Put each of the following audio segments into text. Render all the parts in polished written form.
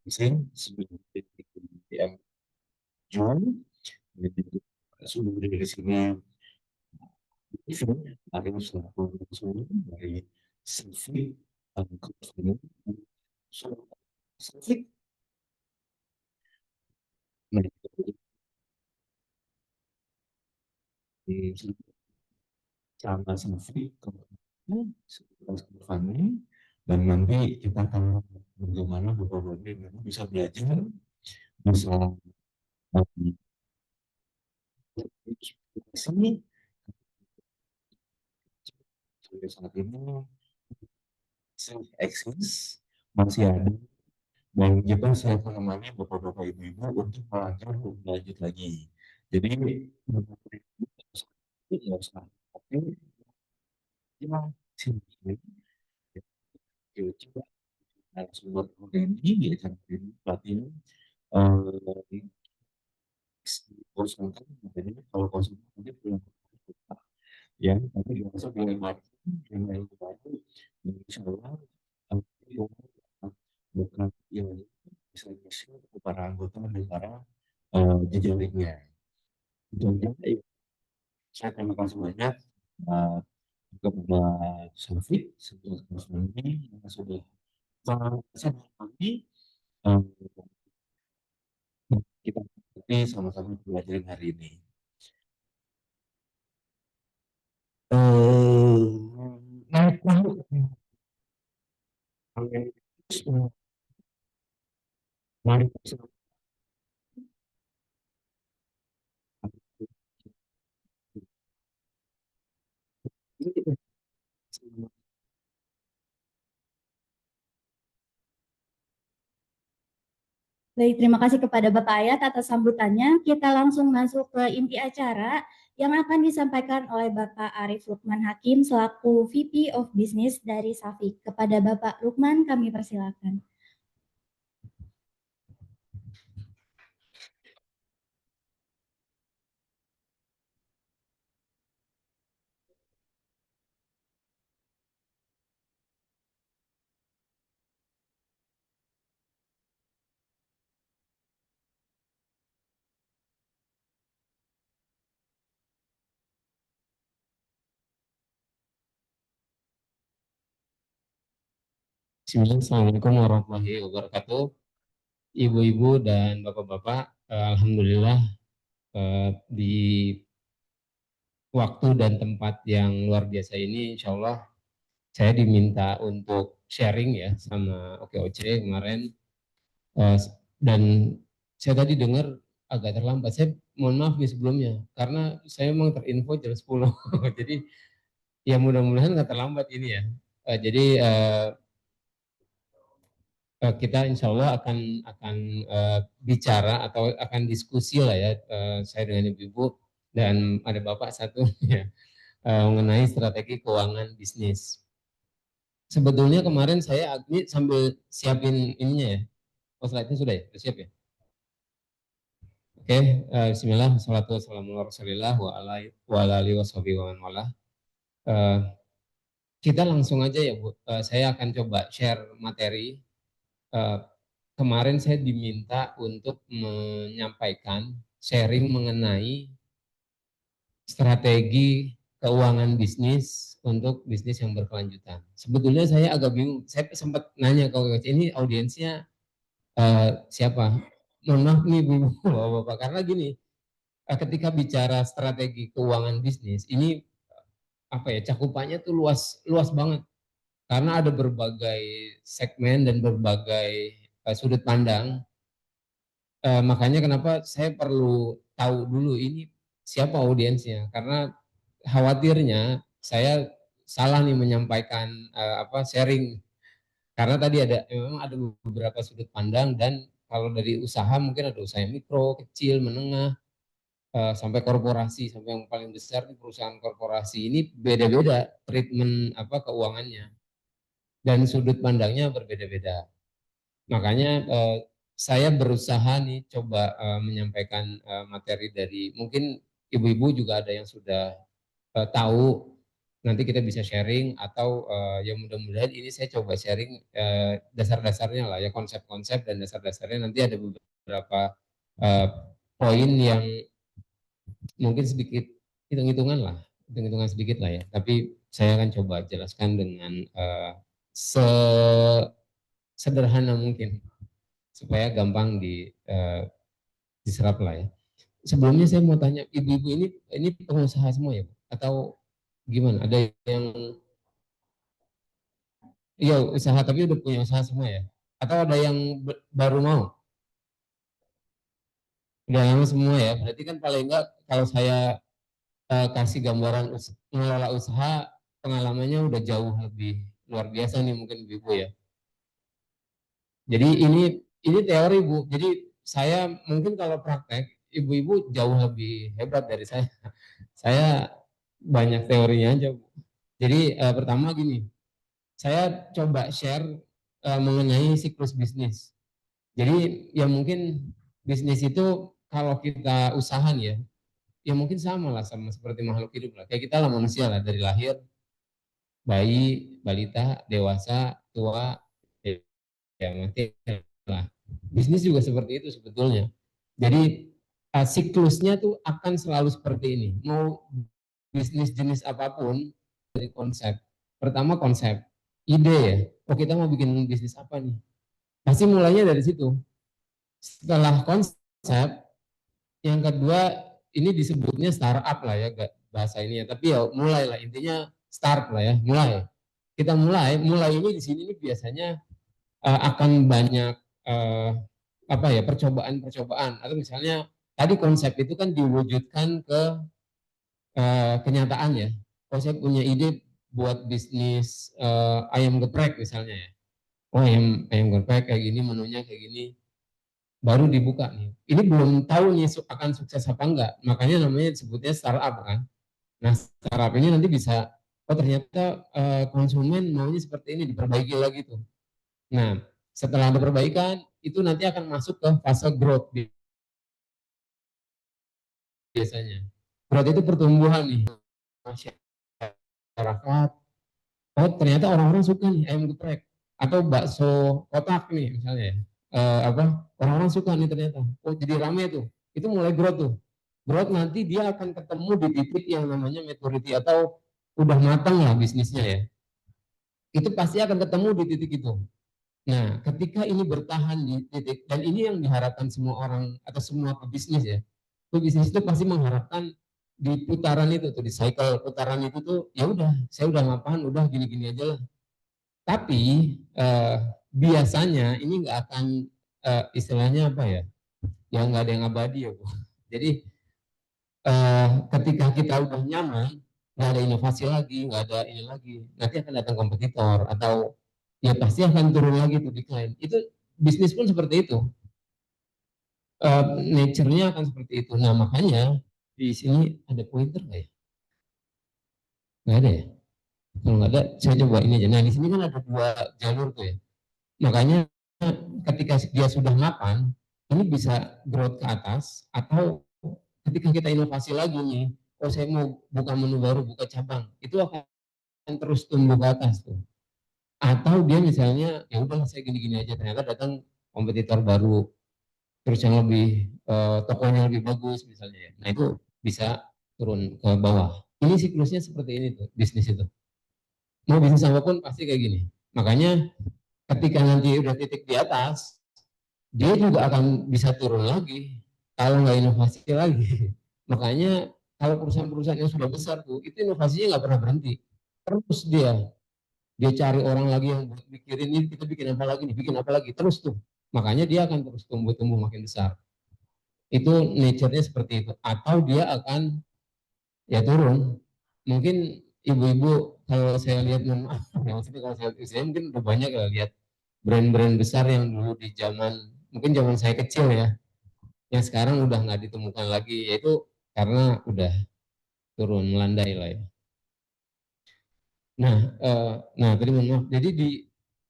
Bising sebelum BBM John, sudah dari sini ada selaku dari Civic Consumer Civic sama Civic Company dan nanti kita akan bagaimana beberapa bisa belajar bisa seni sampai saat ini eksis masih ada dan kita saya menemani bapak-bapak ibu-ibu untuk belajar lebih lanjut lagi. Jadi ya tapi ya sini coba sumber ini ya kan pelatihan konsultan jadi kalau konsultan nanti pulang ya tapi masuk yang lain baru insya Allah bukan yang bisa bisa para anggota dan para jejaringnya. Jadi saya terima kasih banyak uh, kepada Syafiq sebagai ini yang sudah saya kami uh, kita nanti sama-sama belajar hari ini. Naik tahu mari Baik, terima kasih kepada Bapak Ayat atas sambutannya. Kita langsung masuk ke inti acara yang akan disampaikan oleh Bapak Arif Lukman Hakim selaku VP of Business dari Safik. Kepada Bapak Lukman kami persilakan. Assalamualaikum warahmatullahi wabarakatuh. Ibu-ibu dan bapak-bapak, alhamdulillah di waktu dan tempat yang luar biasa ini, insya Allah saya diminta untuk sharing ya sama OKOC kemarin. Dan saya tadi dengar agak terlambat. Saya mohon maaf nih sebelumnya, karena saya memang terinfo jam 10. Jadi ya mudah-mudahan nggak terlambat ini ya. Jadi kita insya Allah akan bicara atau akan diskusi lah ya, saya dengan ibu-ibu dan ada bapak satu ya, mengenai strategi keuangan bisnis. Sebetulnya kemarin saya ini sambil siapin ininya ya, slide-nya sudah ya, sudah siap ya. Oke, Bismillah, wassalatu wassalamu ala rasulillah wa ala alihi wa man wala. Kita langsung aja ya Bu, saya akan coba share materi. Kemarin saya diminta untuk menyampaikan sharing mengenai strategi keuangan bisnis untuk bisnis yang berkelanjutan. Sebetulnya saya agak bingung, saya sempat nanya ke ini audiensnya siapa? Mohon maaf nih Bu, Bapak, karena gini, ketika bicara strategi keuangan bisnis, ini apa ya, cakupannya tuh luas luas banget karena ada berbagai segmen dan berbagai sudut pandang. Makanya kenapa saya perlu tahu dulu ini siapa audiensnya, karena khawatirnya saya salah nih menyampaikan sharing, karena tadi ada memang ada beberapa sudut pandang, dan kalau dari usaha mungkin ada usaha mikro, kecil, menengah, sampai korporasi, sampai yang paling besar di perusahaan korporasi. Ini beda-beda treatment keuangannya dan sudut pandangnya berbeda-beda. Makanya saya berusaha nih coba menyampaikan materi dari, mungkin ibu-ibu juga ada yang sudah tahu nanti kita bisa sharing atau ya mudah-mudahan ini saya coba sharing dasar-dasarnya lah ya, konsep-konsep dan dasar-dasarnya. Nanti ada beberapa eh, poin yang mungkin sedikit hitung-hitungan lah, hitung-hitungan sedikit lah ya. Tapi saya akan coba jelaskan dengan sederhana mungkin supaya gampang diserap lah ya. Sebelumnya saya mau tanya, ibu-ibu ini pengusaha semua ya, Bu? Atau gimana? Ada yang iya usaha tapi udah punya usaha semua ya? Atau ada yang baru mau? Udah lama semua ya? Berarti kan paling enggak kalau saya kasih gambaran mengelola usaha, pengalamannya udah jauh lebih luar biasa nih mungkin ibu ya. Jadi ini teori Bu. Jadi saya mungkin kalau praktek ibu-ibu jauh lebih hebat dari saya. Saya banyak teorinya aja Bu. Jadi pertama gini, saya coba share mengenai siklus bisnis. Jadi ya mungkin bisnis itu kalau kita usaha nih ya mungkin sama lah sama seperti makhluk hidup lah. Kayak kita lah manusia lah dari lahir, bayi, balita, dewasa, tua, ya, ya mati lah. Bisnis juga seperti itu sebetulnya. Jadi siklusnya tuh akan selalu seperti ini. Mau bisnis jenis apapun dari konsep. Pertama konsep, ide ya. Oh kita mau bikin bisnis apa nih? Pasti mulainya dari situ. Setelah konsep, yang kedua ini disebutnya startup lah ya bahasa ini ya. Tapi ya mulai lah intinya start lah ya, mulai. Kita mulai ini di sini ini biasanya akan banyak uh, apa ya percobaan-percobaan atau misalnya tadi konsep itu kan diwujudkan ke kenyataan ya. Kalau saya punya ide buat bisnis ayam geprek misalnya ya. Oh ayam ayam geprek kayak gini menunya kayak gini baru dibuka nih. Ini belum tahu nih akan sukses apa enggak. Makanya namanya disebutnya startup kan. Nah startup ini nanti bisa oh ternyata konsumen maunya seperti ini diperbaiki lagi tuh. Nah setelah ada perbaikan itu nanti akan masuk ke fase growth biasanya. Growth itu pertumbuhan nih masyarakat. Oh ternyata orang-orang suka nih ayam geprek atau bakso kotak nih misalnya ya. Apa orang-orang suka nih ternyata. Oh jadi rame tuh. Itu mulai growth tuh. Growth nanti dia akan ketemu di titik yang namanya maturity atau udah matang lah bisnisnya ya. Itu pasti akan ketemu di titik itu. Nah, ketika ini bertahan di titik dan ini yang diharapkan semua orang atau semua pebisnis ya. Pebisnis itu pasti mengharapkan di putaran itu tuh di cycle putaran itu tuh ya udah saya udah mapan udah gini-gini aja lah. Tapi biasanya ini nggak akan istilahnya apa ya? Ya nggak ada yang abadi ya, Bu. Jadi ketika kita udah nyaman, nggak ada inovasi lagi, nggak ada ini lagi, nanti akan datang kompetitor atau ya pasti akan turun lagi tuh decline. Itu bisnis pun seperti itu, nature-nya akan seperti itu. Nah makanya di sini ada pointer nggak ya? Nggak ada ya? Kalau nggak ada, saya coba ini aja. Nah di sini kan ada dua jalur tuh ya. Makanya ketika dia sudah mapan, ini bisa growth ke atas atau ketika kita inovasi lagi nih, oh saya mau buka menu baru, buka cabang, itu akan terus tumbuh ke atas tuh. Atau dia misalnya ya udah saya gini-gini aja, ternyata datang kompetitor baru, terus yang lebih tokonya lebih bagus misalnya ya. Nah itu bisa turun ke bawah. Ini siklusnya seperti ini tuh bisnis itu. Mau bisnis apapun pasti kayak gini. Makanya ketika nanti udah titik di atas, dia juga akan bisa turun lagi kalau nggak inovasi lagi. Makanya kalau perusahaan-perusahaan yang sudah besar tuh, itu inovasinya nggak pernah berhenti. Terus dia cari orang lagi yang mikirin ini kita bikin apa lagi nih, bikin apa lagi terus tuh. Makanya dia akan terus tumbuh makin besar. Itu nature-nya seperti itu. Atau dia akan ya turun. Mungkin ibu-ibu kalau saya lihat ya maksudnya kalau saya mungkin udah banyak ya lihat brand-brand besar yang dulu di mungkin zaman saya kecil ya, yang sekarang udah nggak ditemukan lagi, yaitu karena udah turun melandai lah ya. Nah tadi mohon maaf. Jadi di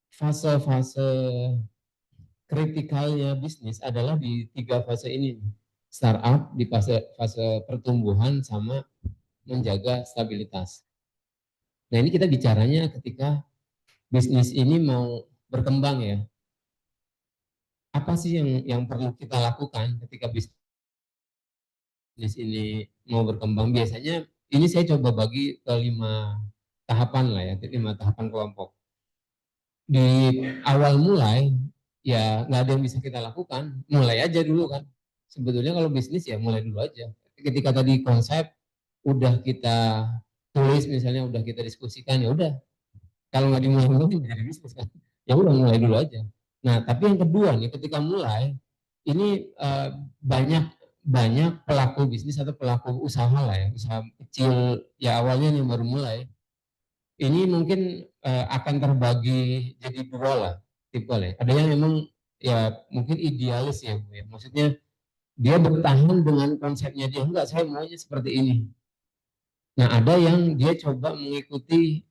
fase-fase kritikalnya bisnis adalah di tiga fase ini, startup di fase pertumbuhan sama menjaga stabilitas. Nah ini kita bicaranya ketika bisnis ini mau berkembang ya. Apa sih yang perlu kita lakukan ketika bisnis ini mau berkembang? Biasanya ini saya coba bagi ke 5 tahapan lah ya, 5 tahapan kelompok. Di awal mulai ya nggak ada yang bisa kita lakukan, mulai aja dulu kan. Sebetulnya kalau bisnis ya mulai dulu aja. Ketika tadi konsep udah kita tulis misalnya, udah kita diskusikan, ya udah, kalau nggak dimulai dulu jadi bisnis kan, ya udah mulai dulu aja. Nah tapi yang kedua nih, ketika mulai ini banyak banyak pelaku bisnis atau pelaku usaha lah ya, usaha kecil ya awalnya yang baru mulai, ini mungkin akan terbagi jadi dua lah tipe lah. Ada yang memang ya mungkin idealis ya Bu ya. Maksudnya dia bertahan dengan konsepnya dia, enggak saya maunya seperti ini. Nah ada yang dia coba mengikuti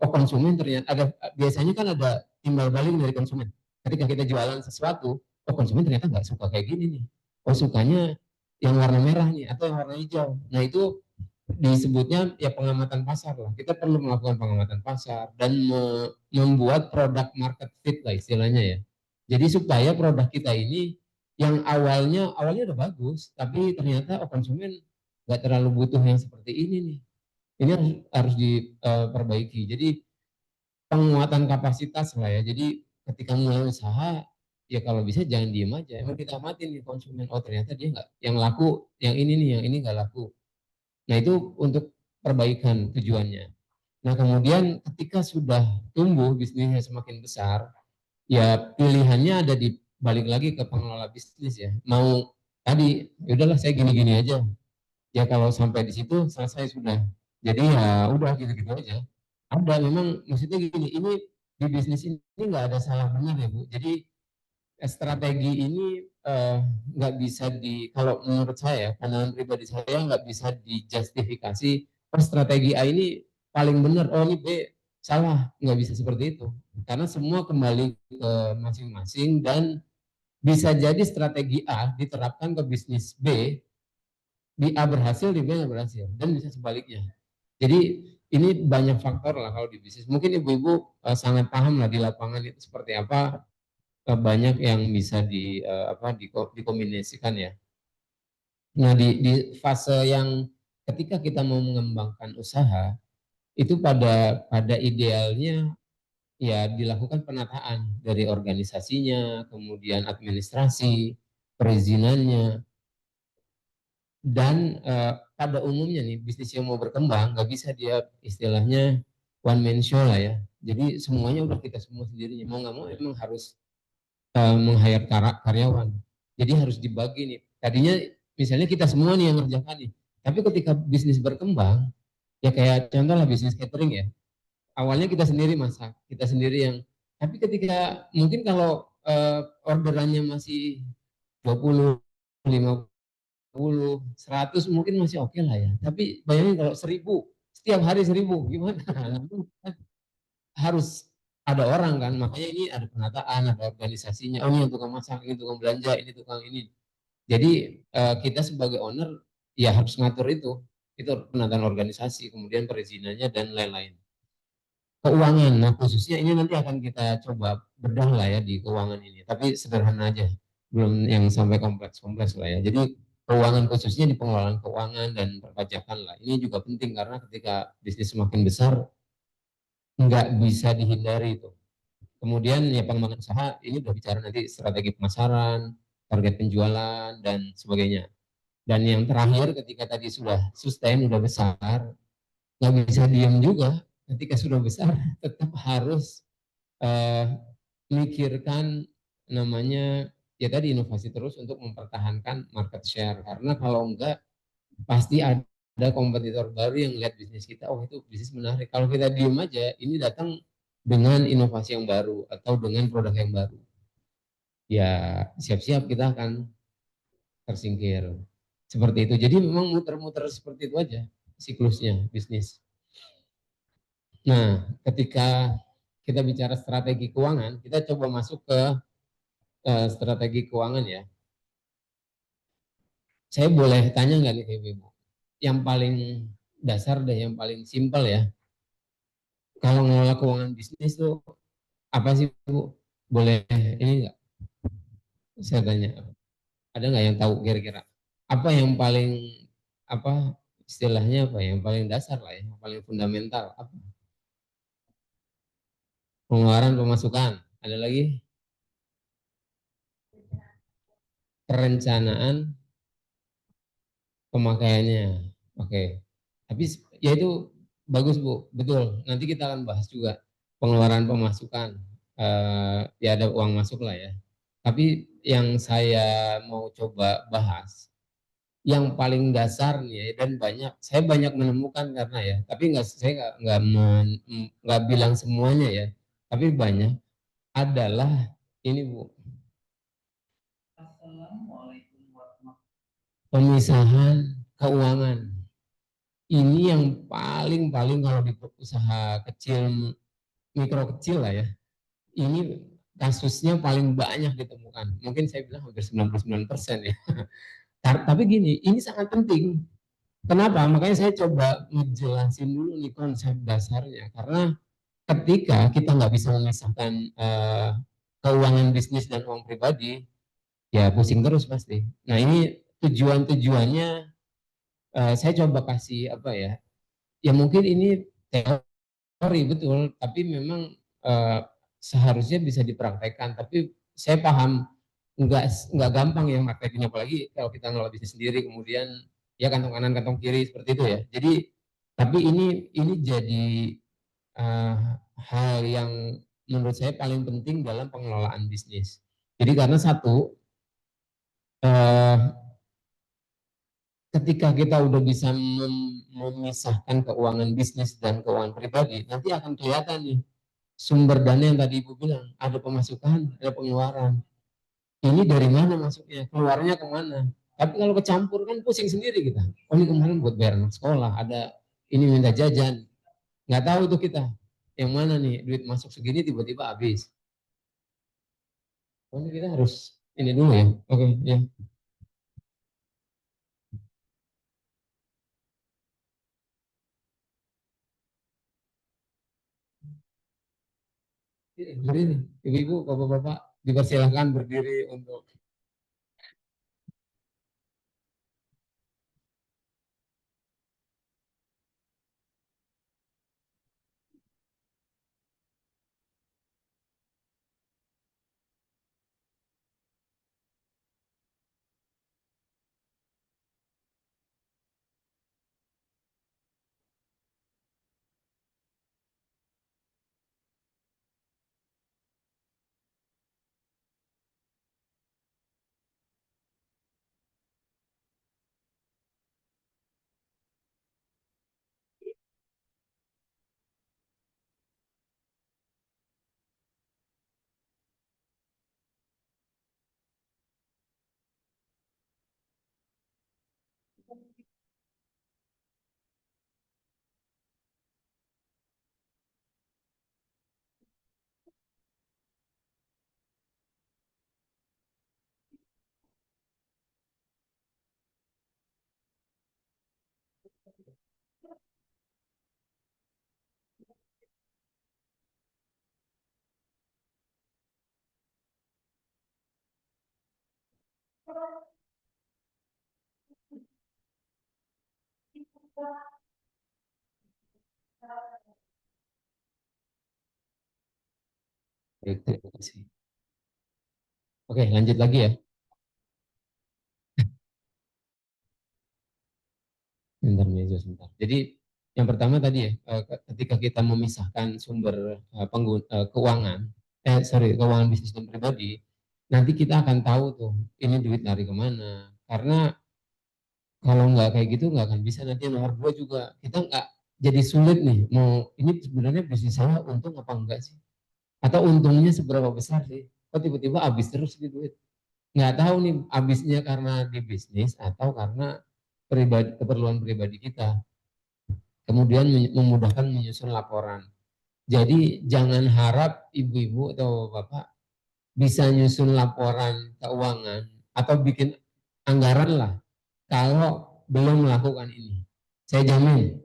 oh konsumen ternyata ada, biasanya kan ada timbal balik dari konsumen. Ketika kita jualan sesuatu, oh konsumen ternyata nggak suka kayak gini nih. Oh sukanya yang warna merah nih atau yang warna hijau. Nah itu disebutnya ya pengamatan pasar lah. Kita perlu melakukan pengamatan pasar dan membuat produk market fit lah istilahnya ya. Jadi supaya produk kita ini yang awalnya udah bagus, tapi ternyata oh konsumen nggak terlalu butuh yang seperti ini nih. Ini harus diperbaiki. Jadi penguatan kapasitas lah ya. Jadi ketika mulai usaha ya kalau bisa jangan diem aja. Emang kita amatin nih konsumen. Oh ternyata dia nggak yang laku, yang ini nih, yang ini nggak laku. Nah itu untuk perbaikan tujuannya. Nah kemudian ketika sudah tumbuh bisnisnya semakin besar, ya pilihannya ada di balik lagi ke pengelola bisnis ya. Mau tadi, ya udahlah saya gini-gini aja. Ya kalau sampai di situ selesai sudah. Jadi ya udah gitu-gitu aja. Ada memang maksudnya gini, ini di bisnis ini nggak ada salah benar ya Bu. Jadi strategi ini nggak bisa kalau menurut saya, pandangan pribadi saya nggak bisa dijustifikasi. Oh, strategi A ini paling benar, oh ini B salah, nggak bisa seperti itu. Karena semua kembali ke masing-masing dan bisa jadi strategi A diterapkan ke bisnis B, di A berhasil, di B nggak berhasil, dan bisa sebaliknya. Jadi ini banyak faktor lah kalau di bisnis. Mungkin ibu-ibu sangat paham lah di lapangan itu seperti apa, banyak yang bisa dikombinasikan ya. Nah di fase yang ketika kita mau mengembangkan usaha itu pada idealnya ya dilakukan penataan dari organisasinya, kemudian administrasi, perizinannya, dan pada umumnya nih bisnis yang mau berkembang nggak bisa dia istilahnya one man show lah ya. Jadi semuanya udah kita semua sendirinya, mau nggak mau emang harus meng-hire karyawan. Jadi harus dibagi nih. Tadinya misalnya kita semua nih yang ngerjakan nih. Tapi ketika bisnis berkembang, ya kayak contoh lah bisnis catering ya. Awalnya kita sendiri masak, kita sendiri yang. Tapi ketika mungkin kalau orderannya masih 20, 50, 100 mungkin masih oke lah ya. Tapi bayangin kalau 1000, setiap hari 1000, gimana? Harus ada orang kan, makanya ini ada penataan, ada organisasinya. Oh ini yang tukang masak, ini tukang belanja, ini tukang ini. Jadi kita sebagai owner ya harus ngatur itu penataan organisasi, kemudian perizinannya dan lain-lain. Keuangan, nah khususnya ini nanti akan kita coba bedah lah ya di keuangan ini, tapi sederhana aja, belum yang sampai kompleks-kompleks lah ya. Jadi keuangan khususnya di pengelolaan keuangan dan perpajakan lah, ini juga penting karena ketika bisnis semakin besar nggak bisa dihindari itu. Kemudian ya pengembangan usaha ini udah bicara nanti strategi pemasaran, target penjualan dan sebagainya. Dan yang terakhir ketika tadi sudah sustain, udah besar, nggak bisa diem juga. Ketika sudah besar tetap harus eh, mikirkan namanya ya tadi inovasi terus untuk mempertahankan market share. Karena kalau enggak pasti ada kompetitor baru yang lihat bisnis kita, oh itu bisnis menarik. Kalau kita diem aja, ini datang dengan inovasi yang baru atau dengan produk yang baru, ya siap-siap kita akan tersingkir. Seperti itu. Jadi memang muter-muter seperti itu aja siklusnya bisnis. Nah, ketika kita bicara strategi keuangan, kita coba masuk ke strategi keuangan ya. Saya boleh tanya nggak nih Ibu? Yang paling dasar deh, yang paling simpel ya. kalau ngelola keuangan bisnis tuh apa sih Bu? Boleh ini nggak? Saya tanya, ada nggak yang tahu kira-kira apa yang paling apa istilahnya apa yang paling dasar lah ya, yang paling fundamental apa? Pengeluaran pemasukan, ada lagi perencanaan pemakaiannya. Oke. Tapi ya itu bagus Bu, betul. Nanti kita akan bahas juga pengeluaran pemasukan. Ya ada uang masuk lah ya. Tapi yang saya mau coba bahas, yang paling dasar nih ya, dan saya banyak menemukan karena ya, tapi saya nggak bilang semuanya ya, tapi banyak adalah ini Bu, pemisahan keuangan. Ini yang paling kalau di usaha kecil, mikro kecil lah ya, ini kasusnya paling banyak ditemukan. Mungkin saya bilang hampir 99% ya. Tapi gini, ini sangat penting. Kenapa? Makanya saya coba ngejelasin dulu nih konsep dasarnya. Karena ketika kita nggak bisa memisahkan keuangan bisnis dan uang pribadi, ya pusing terus pasti. Nah ini tujuannya saya coba kasih apa ya? Ya mungkin ini teori betul, tapi memang eh, seharusnya bisa dipraktekkan. Tapi saya paham nggak gampang ya praktekinnya, apalagi kalau kita ngelola bisnis sendiri, kemudian ya kantong kanan kantong kiri seperti itu ya. Jadi tapi ini jadi eh, hal yang menurut saya paling penting dalam pengelolaan bisnis. Jadi karena satu, eh, ketika kita udah bisa memisahkan keuangan bisnis dan keuangan pribadi, nanti akan kelihatan nih sumber dana yang tadi Ibu bilang, ada pemasukan, ada pengeluaran. Ini dari mana masuknya, keluarnya kemana. Tapi kalau kecampur kan pusing sendiri kita. Oh ini kemarin buat bayar anak sekolah, ada ini minta jajan. Nggak tahu tuh kita, yang mana nih, duit masuk segini tiba-tiba habis. Oh ini kita harus ini dulu ya. Oke, ya. Berdiri, ibu-ibu, bapak-bapak, dipersilahkan berdiri untuk baik, terima kasih. Oke, lanjut lagi ya. Bentar, sebentar. Jadi yang pertama tadi ya, ketika kita memisahkan sumber keuangan, keuangan bisnis dan pribadi, nanti kita akan tahu tuh ini duit lari kemana. Karena kalau nggak kayak gitu nggak akan bisa. Nanti nomor dua juga kita nggak, jadi sulit nih mau ini sebenarnya bisnis saya untung apa enggak sih? Atau untungnya seberapa besar sih? Kok tiba-tiba habis terus nih duit? Nggak tahu nih habisnya karena di bisnis atau karena keperluan pribadi kita. Kemudian memudahkan menyusun laporan. Jadi jangan harap ibu-ibu atau bapak bisa nyusun laporan keuangan atau bikin anggaran lah kalau belum melakukan ini. Saya jamin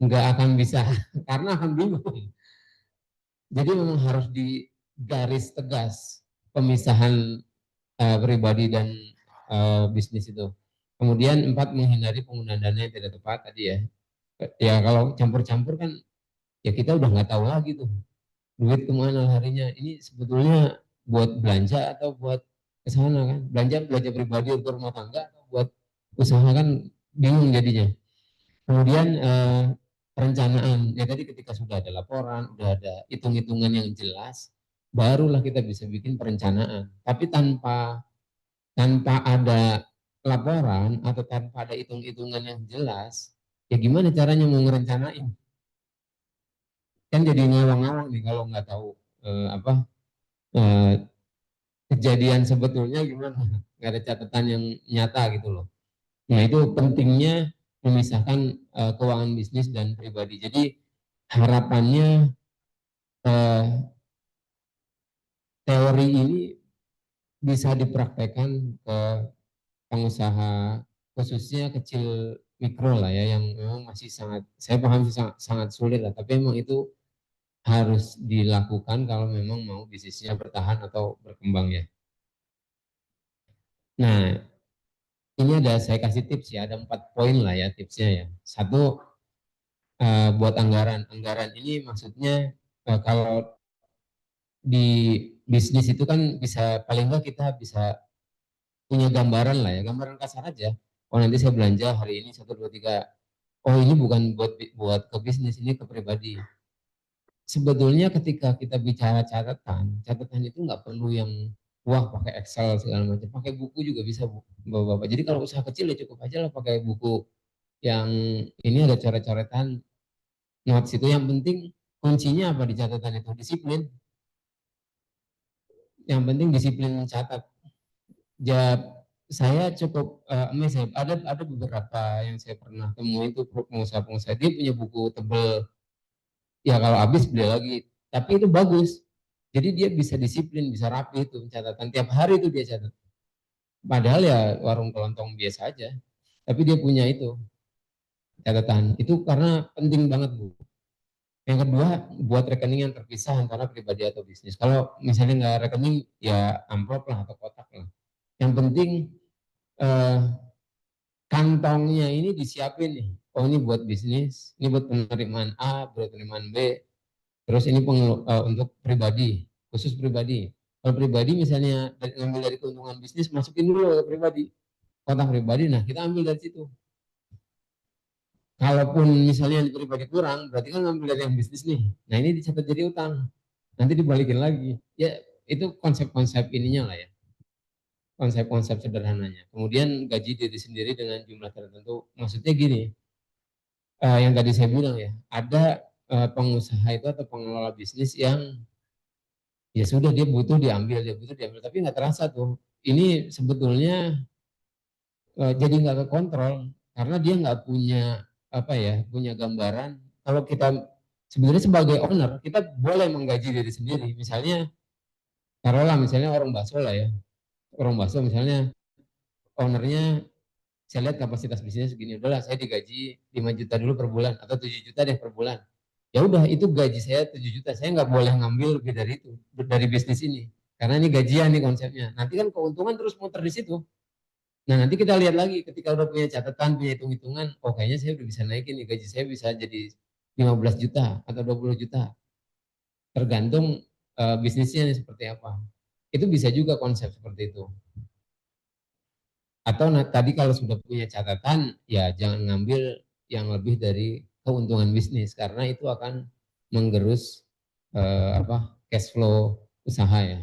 nggak akan bisa karena akan bingung. Jadi memang harus digaris tegas pemisahan pribadi dan bisnis itu. Kemudian 4, menghindari penggunaan dana yang tidak tepat tadi ya. Ya kalau campur-campur kan ya kita udah nggak tahu lagi tuh duit kemana larinya. Ini sebetulnya buat belanja atau buat ke sana kan? Belanja belanja pribadi untuk rumah tangga atau buat usaha kan bingung jadinya. Kemudian perencanaan ya tadi ketika sudah ada laporan, udah ada hitung-hitungan yang jelas, barulah kita bisa bikin perencanaan. Tapi tanpa tanpa ada laporan atau tanpa ada hitung-hitungan yang jelas, ya gimana caranya mau ngerencanain? Kan jadi ngawang-ngawang nih kalau nggak tahu apa eh, kejadian sebetulnya gimana, nggak ada catatan yang nyata gitu loh. Nah itu pentingnya memisahkan keuangan bisnis dan pribadi. Jadi harapannya eh, teori ini bisa dipraktekkan ke pengusaha khususnya kecil mikro lah ya yang memang masih sangat saya paham sangat, sangat sulit lah tapi memang itu harus dilakukan kalau memang mau bisnisnya bertahan atau berkembang ya. Nah ini ada saya kasih tips ya ada 4 poin lah ya tipsnya ya. Satu buat anggaran. Anggaran ini maksudnya kalau di bisnis itu kan bisa paling enggak kita bisa punya gambaran lah ya, gambaran kasar aja. Oh nanti saya belanja hari ini 1, 2, 3. Oh ini bukan buat buat ke bisnis, ini ke pribadi. Sebetulnya ketika kita bicara catatan, catatan itu nggak perlu yang wah pakai Excel segala macam, pakai buku juga bisa bapak-bapak. Jadi kalau usaha kecil ya cukup aja lah pakai buku yang ini ada coret-coretan notes itu. Yang penting kuncinya apa di catatan itu? Disiplin. Yang penting disiplin mencatat. Ya saya cukup amazed. Ada beberapa yang saya pernah temui itu pengusaha-pengusaha dia punya buku tebel. Ya kalau habis beli lagi. Tapi itu bagus. Jadi dia bisa disiplin, bisa rapi itu catatan tiap hari itu dia catat. Padahal ya warung kelontong biasa aja. Tapi dia punya itu catatan. Itu karena penting banget Bu. Yang kedua, buat rekening yang terpisah antara pribadi atau bisnis. Kalau misalnya nggak rekening, ya amplop lah atau kotak lah. Yang penting eh, kantongnya ini disiapin nih. Oh ini buat bisnis, ini buat penerimaan A, buat penerimaan B, terus ini untuk pribadi, khusus pribadi. Kalau pribadi misalnya ngambil dari keuntungan bisnis, masukin dulu ke pribadi, kotak pribadi. Nah kita ambil dari situ. Kalaupun misalnya yang pribadi kurang, berarti kan ngambil dari yang bisnis nih. Nah ini dicatat jadi utang, nanti dibalikin lagi. Ya itu konsep-konsep ininya lah ya, konsep-konsep sederhananya. Kemudian gaji diri sendiri dengan jumlah tertentu. Maksudnya gini, yang tadi saya bilang ya, ada pengusaha itu atau pengelola bisnis yang ya sudah dia butuh diambil, tapi nggak terasa tuh. Ini sebetulnya jadi nggak kekontrol karena dia nggak punya apa ya, punya gambaran. Kalau kita sebenarnya sebagai owner kita boleh menggaji diri sendiri. Misalnya taruhlah misalnya orang bakso lah ya, orang bakso misalnya ownernya saya lihat kapasitas bisnisnya segini, udahlah saya digaji 5 juta dulu per bulan atau 7 juta deh per bulan. Ya udah itu gaji saya 7 juta, saya nggak boleh ngambil lebih dari itu, dari bisnis ini. Karena ini gajian nih konsepnya. Nanti kan keuntungan terus muter di situ. Nah nanti kita lihat lagi ketika udah punya catatan, punya hitung-hitungan, oh kayaknya saya udah bisa naikin nih, gaji saya bisa jadi 15 juta atau 20 juta. Tergantung bisnisnya nih seperti apa. Itu bisa juga konsep seperti itu. Atau tadi kalau sudah punya catatan, ya jangan ngambil yang lebih dari keuntungan bisnis karena itu akan menggerus cash flow usaha ya.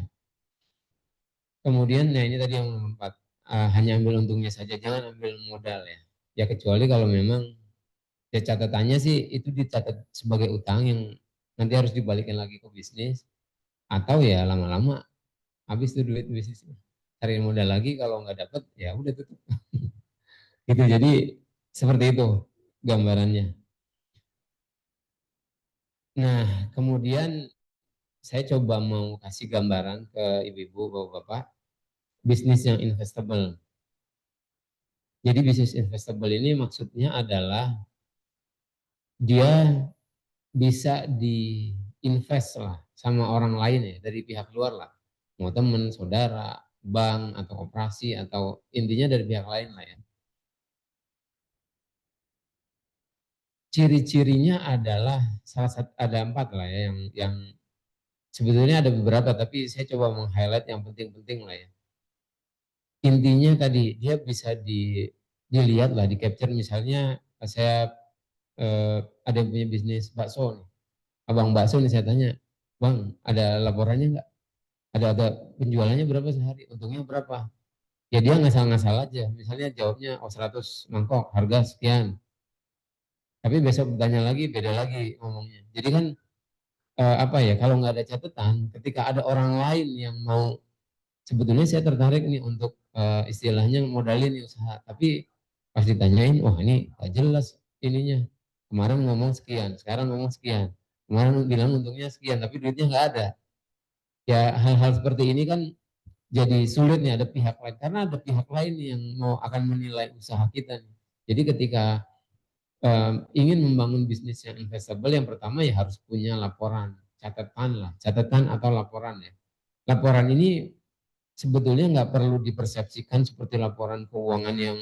Kemudian ya ini tadi yang nomor 4, hanya ambil untungnya saja, jangan ambil modal ya. Ya kecuali kalau memang ya catatannya sih itu dicatat sebagai utang yang nanti harus dibalikin lagi ke bisnis atau ya lama-lama habis tuh duit bisnisnya. Cari modal lagi kalau nggak dapet ya udah tutup. Gitu. Jadi seperti itu gambarannya. Nah, kemudian saya coba mau kasih gambaran ke ibu-ibu, bapak-bapak, bisnis yang investable. Jadi bisnis investable ini maksudnya adalah dia bisa invest lah sama orang lain ya, dari pihak luar lah, mau teman, saudara, bank atau operasi atau intinya dari pihak lain lah ya. Ciri-cirinya adalah salah satu, ada 4 lah ya, yang sebetulnya ada beberapa tapi saya coba meng-highlight yang penting-penting lah ya. Intinya tadi dia bisa dilihat lah, di capture misalnya saya ada yang punya bisnis bakso nih, abang bakso nih saya tanya, bang ada laporannya nggak, ada penjualannya berapa sehari, untungnya berapa, ya dia ngasal-ngasal aja, misalnya jawabnya oh 100 mangkok harga sekian, tapi besok bertanya lagi beda lagi ngomongnya. Jadi kan apa ya, kalau nggak ada catatan, ketika ada orang lain yang mau, sebetulnya saya tertarik nih untuk istilahnya modalin nih usaha, tapi pas ditanyain, wah ini gak jelas ininya. Kemarin ngomong sekian, sekarang ngomong sekian. Kemarin bilang untungnya sekian, tapi duitnya nggak ada. Ya hal-hal seperti ini kan jadi sulit nih, ada pihak lain, karena ada pihak lain yang mau akan menilai usaha kita nih. Jadi ketika ingin membangun bisnis yang investable, yang pertama ya harus punya laporan, catatan lah, catatan atau laporan ya. Laporan ini sebetulnya nggak perlu dipersepsikan seperti laporan keuangan yang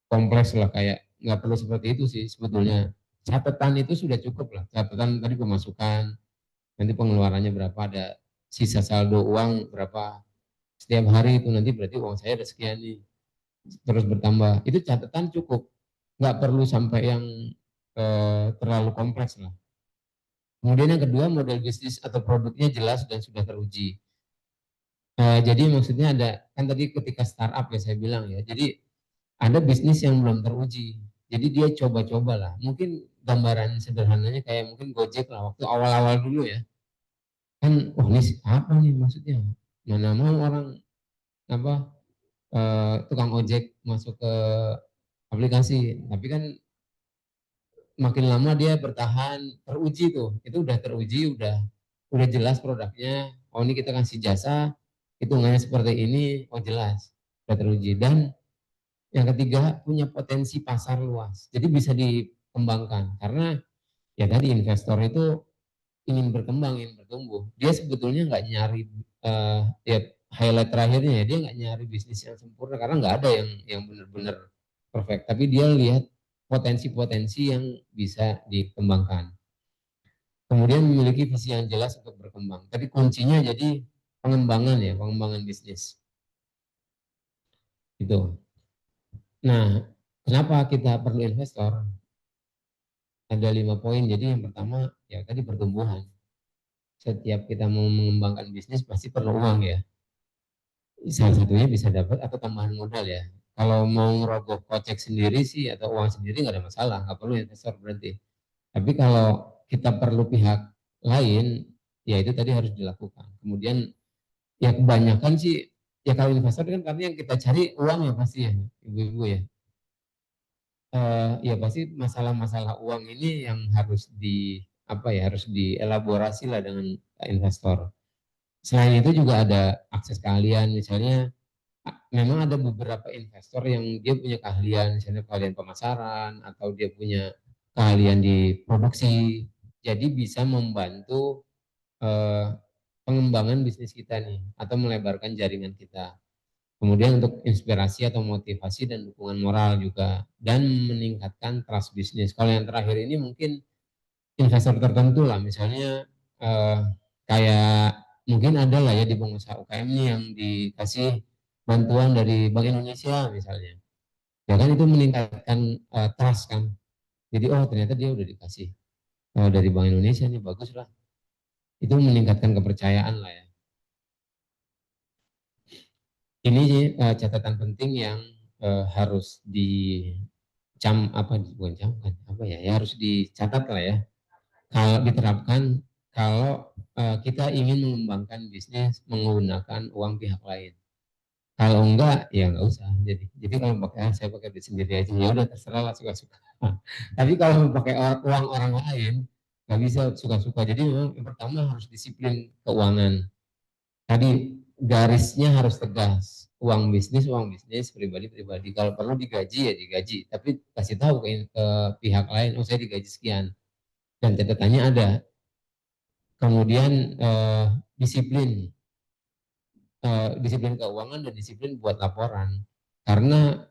kompleks lah, kayak nggak perlu seperti itu sih sebetulnya. Catatan itu sudah cukup lah, catatan tadi pemasukan, nanti pengeluarannya berapa, ada sisa saldo uang berapa setiap hari, itu nanti berarti uang saya ada sekian nih, terus bertambah, itu catatan cukup, nggak perlu sampai yang terlalu kompleks lah. Kemudian yang kedua, model bisnis atau produknya jelas dan sudah teruji. Jadi maksudnya ada, kan tadi ketika startup ya saya bilang ya, jadi ada bisnis yang belum teruji, jadi dia coba-coba lah. Mungkin gambaran sederhananya kayak mungkin Gojek lah, waktu awal-awal dulu ya, kan oh ini apa nih maksudnya, mana mau orang apa tukang ojek masuk ke aplikasi, tapi kan makin lama dia bertahan, teruji tuh, itu udah teruji, udah jelas produknya, oh ini kita kasih jasa, hitungannya seperti ini, oh jelas, udah teruji. Dan yang ketiga, punya potensi pasar luas, jadi bisa dikembangkan, karena ya tadi investor itu ingin berkembang, ingin bertumbuh, dia sebetulnya nggak nyari ya highlight terakhirnya ya, dia nggak nyari bisnis yang sempurna, karena nggak ada yang benar-benar perfect, tapi dia lihat potensi-potensi yang bisa dikembangkan. Kemudian memiliki visi yang jelas untuk berkembang. Tapi kuncinya jadi pengembangan ya, pengembangan bisnis. Itu. Nah, kenapa kita perlu investor? Ada 5 poin. Jadi yang pertama ya tadi pertumbuhan. Setiap kita mau mengembangkan bisnis pasti perlu uang ya. Salah satunya bisa dapat atau tambahan modal ya. Kalau mau ngerogoh kocek sendiri sih atau uang sendiri nggak ada masalah, nggak perlu investor berarti. Tapi kalau kita perlu pihak lain, ya itu tadi harus dilakukan. Kemudian ya kebanyakan sih, ya kalau investor kan karena yang kita cari uang ya pasti ya, ibu-ibu ya. Ya pasti masalah-masalah uang ini yang harus apa ya, harus dielaborasi lah dengan investor. Selain itu juga ada akses keahlian, misalnya memang ada beberapa investor yang dia punya keahlian, misalnya keahlian pemasaran atau dia punya keahlian di produksi, jadi bisa membantu eh, pengembangan bisnis kita nih atau melebarkan jaringan kita. Kemudian untuk inspirasi atau motivasi dan dukungan moral juga, dan meningkatkan trust bisnis. Kalau yang terakhir ini mungkin investor tertentu lah, misalnya eh, kayak mungkin ada lah ya di pengusaha UKM nih yang dikasih bantuan dari Bank Indonesia misalnya. Ya kan itu meningkatkan trust kan. Jadi oh ternyata dia udah dikasih dari Bank Indonesia nih, bagus lah. Itu meningkatkan kepercayaan lah ya. Ini catatan penting yang harus apa bukan camkan apa ya, ya harus dicatat lah ya. Kalau diterapkan, kalau kita ingin mengembangkan bisnis menggunakan uang pihak lain. Kalau enggak, ya enggak usah. Jadi kalau pakai saya pakai duit sendiri aja, ya udah terserah lah suka-suka. Tapi kalau pakai uang orang lain, nggak bisa suka-suka. Jadi memang yang pertama harus disiplin keuangan. Tadi garisnya harus tegas. Uang bisnis, pribadi-pribadi. Kalau perlu digaji ya digaji. Tapi kasih tahu ke pihak lain, oh saya digaji sekian. Dan catatannya ada. Kemudian disiplin, disiplin keuangan dan disiplin buat laporan. Karena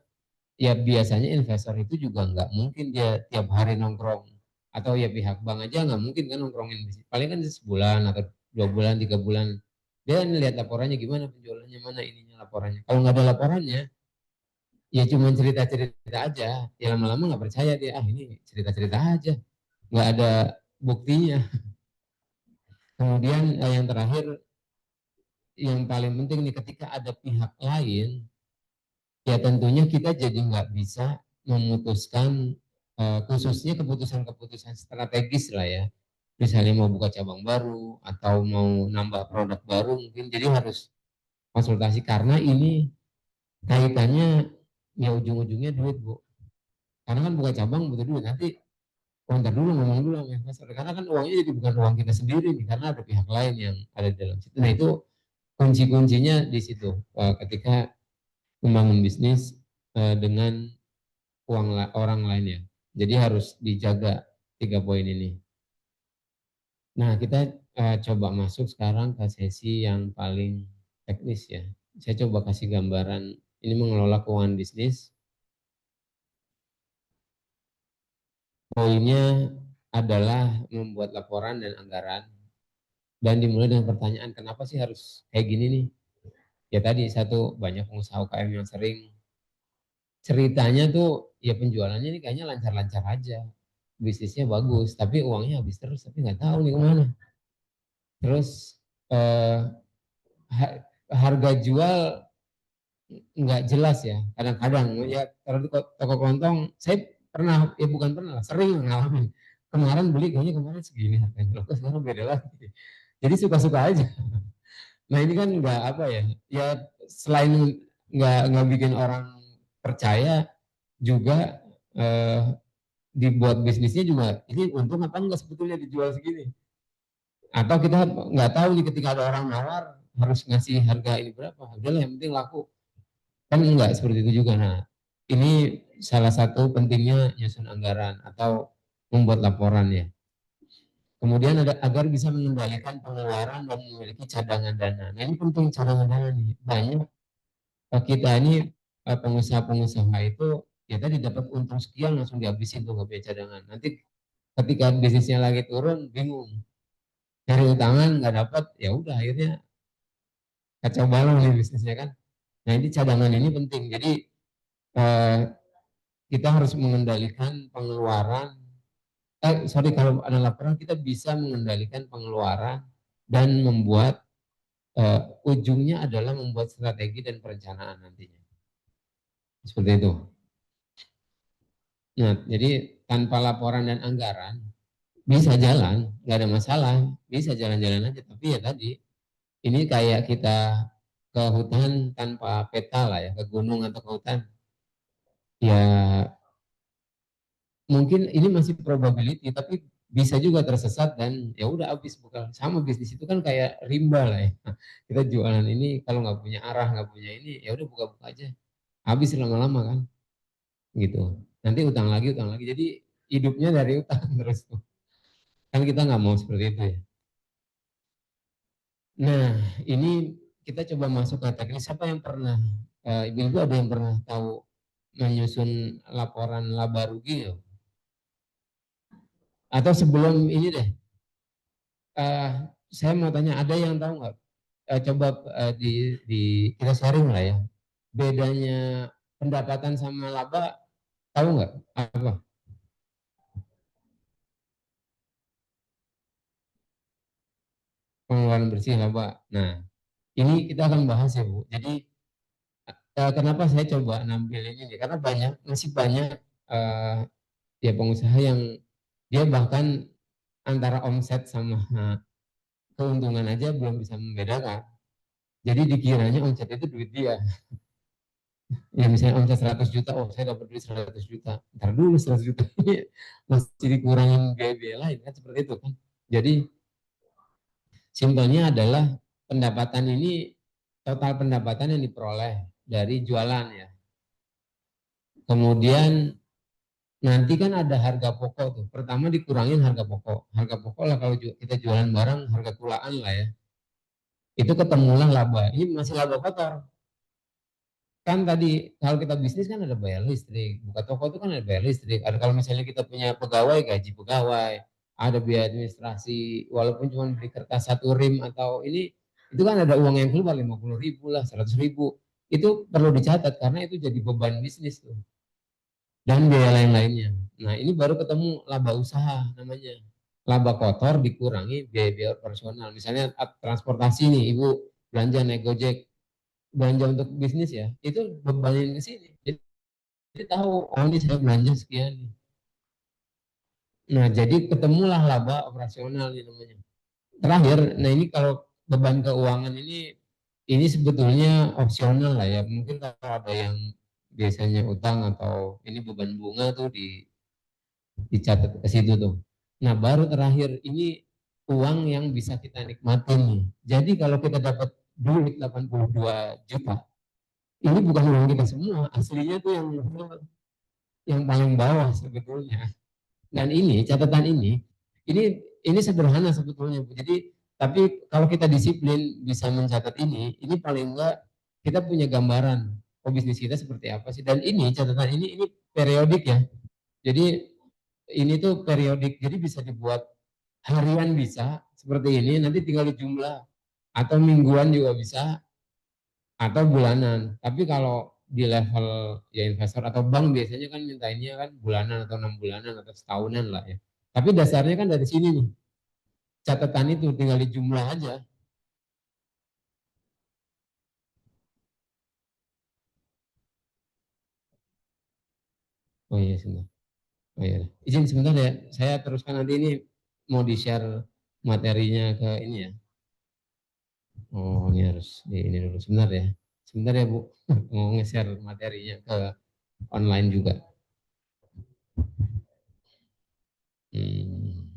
ya biasanya investor itu juga nggak mungkin dia tiap hari nongkrong, atau ya pihak bank aja nggak mungkin kan nongkrongin, paling kan sebulan atau 2 bulan 3 bulan dia lihat laporannya gimana, penjualannya mana, ininya laporannya. Kalau nggak ada laporannya ya cuma cerita-cerita aja, ya lama-lama nggak percaya dia, ah ini cerita-cerita aja, nggak ada buktinya. Kemudian yang terakhir, yang paling penting nih, ketika ada pihak lain, ya tentunya kita jadi nggak bisa memutuskan, khususnya keputusan-keputusan strategis lah ya. Misalnya mau buka cabang baru atau mau nambah produk baru, mungkin jadi harus konsultasi, karena ini kaitannya ya ujung-ujungnya duit, Bu. Karena kan buka cabang butuh duit, nanti ntar dulu ngomong dulu sama investor, karena kan uangnya jadi bukan uang kita sendiri nih, karena ada pihak lain yang ada di dalam situ. Nah itu kunci-kuncinya di situ, ketika membangun bisnis dengan uang orang lain ya. Jadi harus dijaga 3 poin ini. Nah kita coba masuk sekarang ke sesi yang paling teknis ya. Saya coba kasih gambaran ini mengelola keuangan bisnis. Poinnya adalah membuat laporan dan anggaran, dan dimulai dengan pertanyaan, kenapa sih harus kayak gini nih? Ya tadi, satu, banyak pengusaha UKM yang sering ceritanya tuh ya penjualannya ini kayaknya lancar-lancar aja, bisnisnya bagus, tapi uangnya habis terus, tapi nggak tahu nih kemana. Terus eh, harga jual nggak jelas ya, kadang-kadang ya. Kalau di toko kelontong saya pernah, ya bukan pernah, sering ngalamin, kemarin beli kayaknya kemarin segini harganya, loh sekarang beda lagi. Jadi suka-suka aja. Nah ini kan nggak apa ya, ya selain nggak bikin orang percaya, juga dibuat bisnisnya juga ini untung apa enggak sebetulnya dijual segini. Atau kita nggak tahu nih, ketika ada orang nawar harus ngasih harga ini berapa, udahlah yang penting laku, kan enggak seperti itu juga. Nah ini salah satu pentingnya nyusun anggaran atau membuat laporan ya. Kemudian ada agar bisa mengendalikan pengeluaran dan memiliki cadangan dana. Nah ini penting, cadangan dana nih. Banyak kita ini pengusaha-pengusaha itu ya tadi dapat untung sekian langsung dihabisin tuh, nggak punya cadangan. Nanti ketika bisnisnya lagi turun bingung, cari utangan nggak dapat, ya udah akhirnya kacau balau nih bisnisnya kan. Nah ini cadangan ini penting. Jadi eh, kita harus mengendalikan pengeluaran. Sorry, kalau ada laporan kita bisa mengendalikan pengeluaran dan membuat ujungnya adalah membuat strategi dan perencanaan nantinya. Seperti itu. Nah, jadi tanpa laporan dan anggaran bisa jalan, nggak ada masalah, bisa jalan-jalan aja. Tapi ya tadi, ini kayak kita ke hutan tanpa peta lah ya, ke gunung atau ke hutan. Ya mungkin ini masih probability, tapi bisa juga tersesat dan ya udah habis. Bukan sama bisnis itu kan kayak rimba lah ya. Kita jualan ini kalau nggak punya arah, nggak punya ini, ya udah buka-buka aja, habis lama-lama kan, gitu. Nanti utang lagi. Jadi hidupnya dari utang terus tuh. Kan kita nggak mau seperti itu ya. Nah, ini kita coba masuk ke teknis. Siapa yang pernah, ibu-ibu ada yang pernah tahu menyusun laporan laba rugi ya? Atau sebelum ini deh, eh, saya mau tanya, ada yang tahu nggak? Coba di kita sharing lah ya. Bedanya pendapatan sama laba, tahu nggak apa? Pengeluaran bersih laba. Nah, ini kita akan bahas ya Bu. Jadi kenapa saya coba nampil ini? Karena masih banyak eh, ya pengusaha yang dia bahkan antara omset sama keuntungan aja belum bisa membedakan. Jadi dikiranya omset itu duit dia. Ya misalnya omset 100 juta, oh saya dapat duit 100 juta. Ntar dulu 100 juta ini masih dikurangin biaya-biaya lain kan, seperti itu kan. Jadi simpelnya adalah pendapatan ini total pendapatan yang diperoleh dari jualan ya. Kemudian nanti kan ada harga pokok tuh. Pertama dikurangin harga pokok. Harga pokok lah kalau kita jualan barang harga kulaan lah ya. Itu ketemulah laba. Ini masih laba kotor. Kan tadi kalau kita bisnis kan ada bayar listrik. Buka toko itu kan ada bayar listrik. Ada kalau misalnya kita punya pegawai, gaji pegawai. Ada biaya administrasi. Walaupun cuma beli kertas satu rim atau ini, itu kan ada uang yang keluar 50.000 lah, 100.000. Itu perlu dicatat karena itu jadi beban bisnis tuh. Dan biaya lain-lainnya. Nah, ini baru ketemu laba usaha namanya. Laba kotor dikurangi biaya-biaya operasional. Misalnya transportasi nih, Ibu belanja naik Gojek, belanja untuk bisnis ya, itu bebanin ke sini. Jadi tahu, oh ini saya belanja sekian nih. Nah, jadi ketemulah laba operasional ini namanya. Terakhir, nah ini kalau beban keuangan ini sebetulnya opsional lah ya. Mungkin kalau ada yang biasanya utang atau ini beban bunga tuh dicatat ke situ tuh. Nah, baru terakhir ini uang yang bisa kita nikmatin nih. Jadi kalau kita dapat duit 82 juta, ini bukan uang kita semua, aslinya tuh yang paling bawah sebetulnya. Dan ini catatan ini sederhana sebetulnya. Jadi tapi kalau kita disiplin bisa mencatat ini paling enggak kita punya gambaran oh bisnis kita seperti apa sih. Dan ini catatan ini periodik ya. Jadi ini tuh periodik, jadi bisa dibuat harian bisa seperti ini, nanti tinggal dijumlah atau mingguan juga bisa atau bulanan. Tapi kalau di level ya investor atau bank biasanya kan mintainnya kan bulanan atau 6 bulanan atau setahunan lah ya. Tapi dasarnya kan dari sini nih, catatan itu tinggal dijumlah aja. Oh iya sebentar. Oh iya. Izin sebentar ya, saya teruskan nanti ini mau di-share materinya ke ini ya. Oh, ini harus di ini dulu sebentar ya. Sebentar ya, Bu. Mau nge-share materinya ke online juga. Hmm.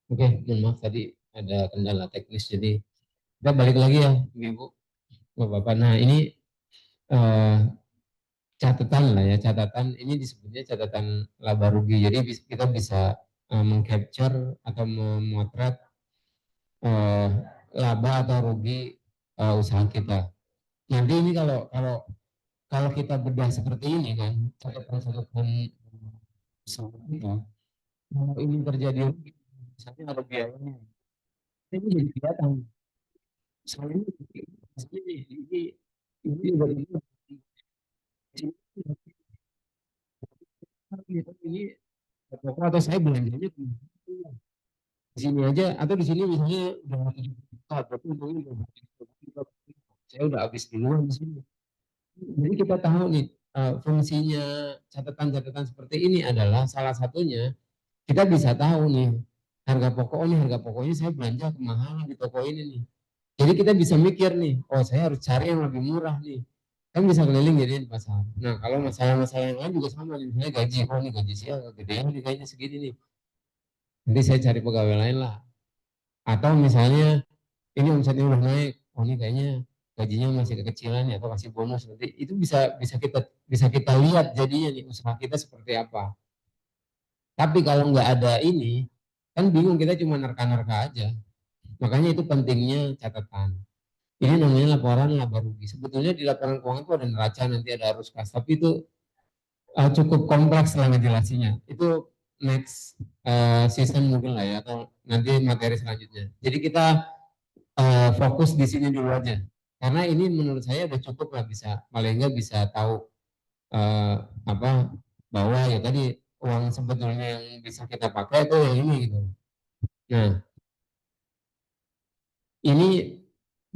Oke, mohon maaf tadi ada kendala teknis, jadi kita balik lagi ya, Ibu, Bapak-Bapak. Nah, ini eh, catatan lah ya, catatan ini disebutnya catatan laba rugi. Jadi kita bisa mengcapture atau memotret eh, laba atau rugi usaha kita. Nanti ini kalau kalau kalau kita bedah seperti ini kan, catatan-catatan usaha kita, kalau ini terjadi rugi, misalnya ada biayanya, ini jadi kelihatan. Soalnya ini juga ini atau saya belanjanya di sini aja atau di sini misalnya udah 7 juta, tapi untungnya udah 7 juta, saya udah habis duluan di sini. Jadi kita tahu nih fungsinya catatan-catatan seperti ini adalah salah satunya kita bisa tahu nih harga pokoknya saya belanja kemahalan di toko ini nih. Jadi kita bisa mikir nih, oh saya harus cari yang lebih murah nih. Kan bisa keliling jadi di pasar. Nah kalau masalah-masalah yang lain juga sama nih, misalnya gaji, oh ini gaji saya gede nih kayaknya segini nih. Nanti saya cari pegawai lain lah. Atau misalnya ini omsetnya udah naik, oh ini kayaknya gajinya masih kekecilan ya atau kasih bonus nanti itu bisa kita lihat jadinya nih usaha kita seperti apa. Tapi kalau nggak ada ini kan bingung kita cuma nerka-nerka aja. Makanya itu pentingnya catatan. Ini namanya laporan laba rugi. Sebetulnya di laporan keuangan itu ada neraca, nanti ada arus kas, tapi itu cukup kompleks lah ngejelasinnya. Itu next season mungkin lah ya, atau nanti materi selanjutnya. Jadi kita fokus di sini dulu aja. Karena ini menurut saya udah cukup lah bisa, paling nggak bisa tahu apa bahwa ya tadi uang sebetulnya yang bisa kita pakai itu yang ini gitu. Nah, ini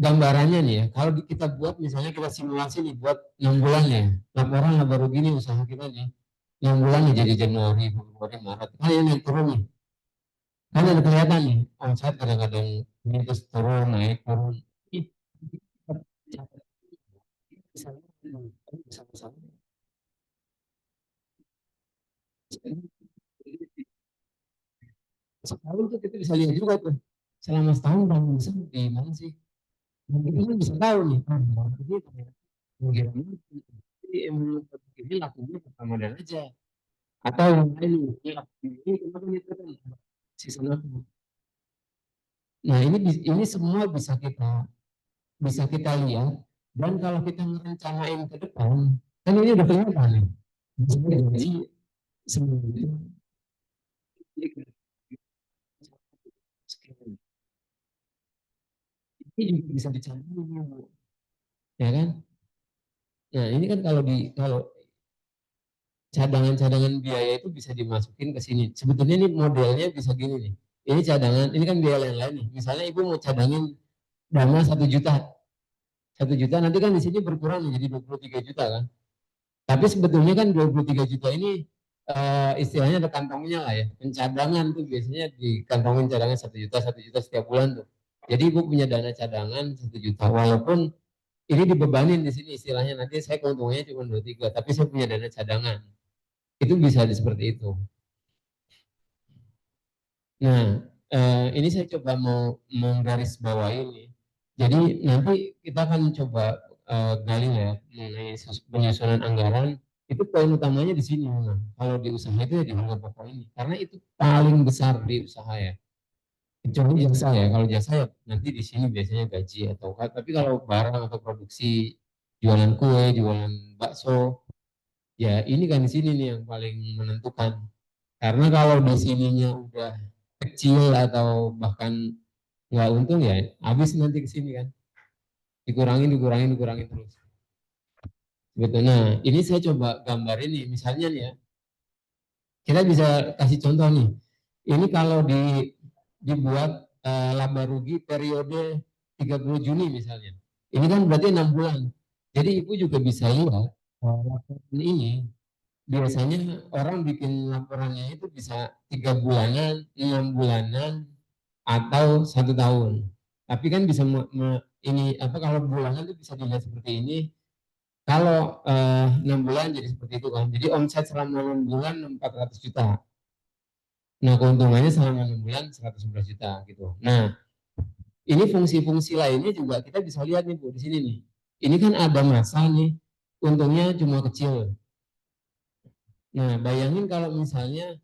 gambarannya nih ya, kalau kita buat misalnya kita simulasi nih buat 6 bulan ya, laporan laba rugi nih usaha kita nih, 6 bulan nih jadi Januari, Februari, Maret, kan ini naik turun nih, kan ada kelihatan nih, omset kadang-kadang ini terus turun, naik turun, sama-sama setahun tuh kita bisa lihat juga tuh, selama setahun bang bisa di mana sih, dan kita kan bisa tahu nih, ini ternyata emang ini lakunya pertama dan aja atau yang lain ini kenapa itu kan season apa. Nah ini semua bisa kita lihat dan kalau kita merencanain ke depan kan ini udah kelihatan nih. Misalnya gaji seminggu ini juga bisa dicampur ya kan. Nah ini kan kalau cadangan-cadangan biaya itu bisa dimasukin ke sini. Sebetulnya ini modelnya bisa gini nih. Ini cadangan, ini kan biaya yang lain nih. Misalnya ibu mau cadangin dana 1 juta, 1 juta nanti kan di sini berkurang menjadi 23 juta kan. Tapi sebetulnya kan 23 juta ini istilahnya ada kantongnya lah ya. Pencadangan tuh biasanya di kantongin cadangan 1 juta setiap bulan tuh. Jadi ibu punya dana cadangan 1 juta. Walaupun ini dibebanin di sini istilahnya nanti saya keuntungannya cuma 23, tapi saya punya dana cadangan. Itu bisa seperti itu. Nah, ini saya coba mau menggaris bawah ini. Jadi nanti kita akan coba gali ya mengenai penyusunan anggaran. Itu poin utamanya di sini. Nah, kalau di usaha itu ya di harga pokok ini, karena itu paling besar di usaha ya. Kecuali jasa ya. Kalau jasa ya nanti di sini biasanya gaji atau tapi kalau barang atau produksi jualan kue, jualan bakso, ya ini kan di sini nih yang paling menentukan. Karena kalau di sininya udah kecil atau bahkan nggak untung ya habis nanti ke sini kan. Dikurangin terus. Sebetulnya ini saya coba gambar ini misalnya nih ya. Kita bisa kasih contoh nih. Ini kalau dibuat laba rugi periode 30 Juni misalnya. Ini kan berarti 6 bulan. Jadi Ibu juga bisa lihat laporan ini biasanya orang bikin laporannya itu bisa 3 bulanan, 6 bulanan, atau 1 tahun. Tapi kan bisa ini apa kalau bulanan itu bisa dilihat seperti ini. Kalau 6 bulan jadi seperti itu kan. Jadi omset selama 6 bulan 400 juta. Nah, keuntungannya selama 6 bulan 111 juta gitu. Nah, ini fungsi-fungsi lainnya juga kita bisa lihat nih Bu di sini nih. Ini kan ada masa nih, untungnya cuma kecil. Nah, bayangin kalau misalnya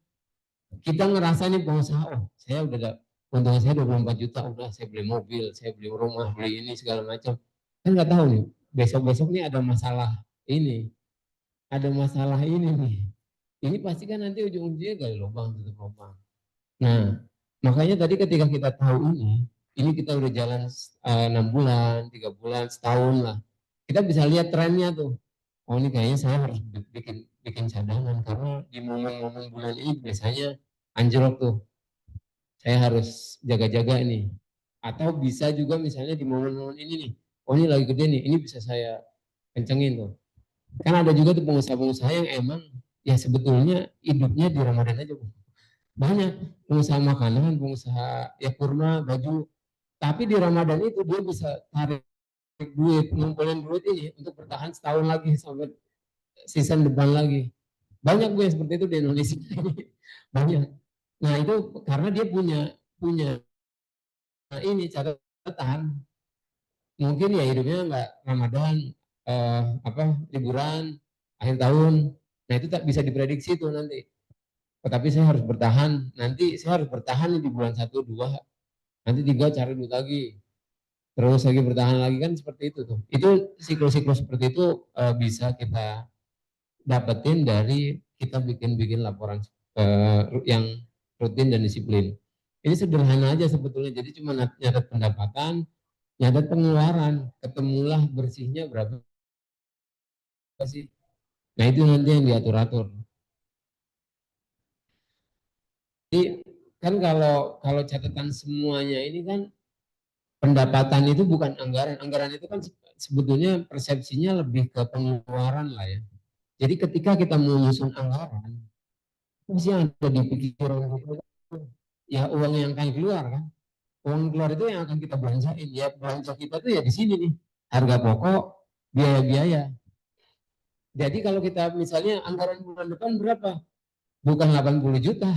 kita ngerasa nih pengusaha, oh saya udah ada untungnya saya 24 juta, udah saya beli mobil, saya beli rumah, beli ini segala macam. Kan nggak tahu nih, besok-besok nih ada masalah ini, ada masalah ini nih. Ini pasti kan nanti ujung-ujungnya gali lubang, tutup lubang. Nah, makanya tadi ketika kita tahu ini kita udah jalan 6 bulan, 3 bulan, setahun lah. Kita bisa lihat trennya tuh. Oh ini kayaknya saya harus bikin bikin cadangan karena di momen-momen bulan ini biasanya anjlok tuh. Saya harus jaga-jaga ini. Atau bisa juga misalnya di momen-momen ini nih. Oh ini lagi gede nih, ini bisa saya kencengin tuh. Kan ada juga tuh pengusaha-pengusaha yang emang ya sebetulnya hidupnya di Ramadan aja, Bu. Banyak pengusaha makanan, pengusaha ya kurma, baju. Tapi di Ramadan itu dia bisa tarik duit, ngumpulin duit ini untuk bertahan setahun lagi sampai season depan lagi. Banyak gue seperti itu di Indonesia ini. Banyak. Nah itu karena dia punya punya nah, ini catatan. Mungkin ya hidupnya nggak Ramadan, liburan, akhir tahun. Nah itu tak bisa diprediksi tuh nanti. Tetapi saya harus bertahan. Nanti saya harus bertahan di bulan 1, 2, nanti 3 cari duit lagi. Terus lagi bertahan lagi kan seperti itu tuh. Itu siklus-siklus seperti itu bisa kita dapetin dari kita bikin-bikin laporan yang rutin dan disiplin. Ini sederhana aja sebetulnya. Jadi cuma nyatet pendapatan, nyatet pengeluaran, ketemulah bersihnya berapa sih. Nah itu nanti yang diatur-atur. Jadi kan kalau kalau catatan semuanya ini kan pendapatan itu bukan anggaran. Anggaran itu kan sebetulnya persepsinya lebih ke pengeluaran lah ya. Jadi ketika kita mau menyusun anggaran, pasti yang ada di pikiran kita ya uang yang akan keluar kan. Uang keluar itu yang akan kita belanjain. Ya belanja kita tuh ya di sini nih. Harga pokok, biaya-biaya. Jadi kalau kita misalnya anggaran bulan depan berapa? Bukan 80 juta,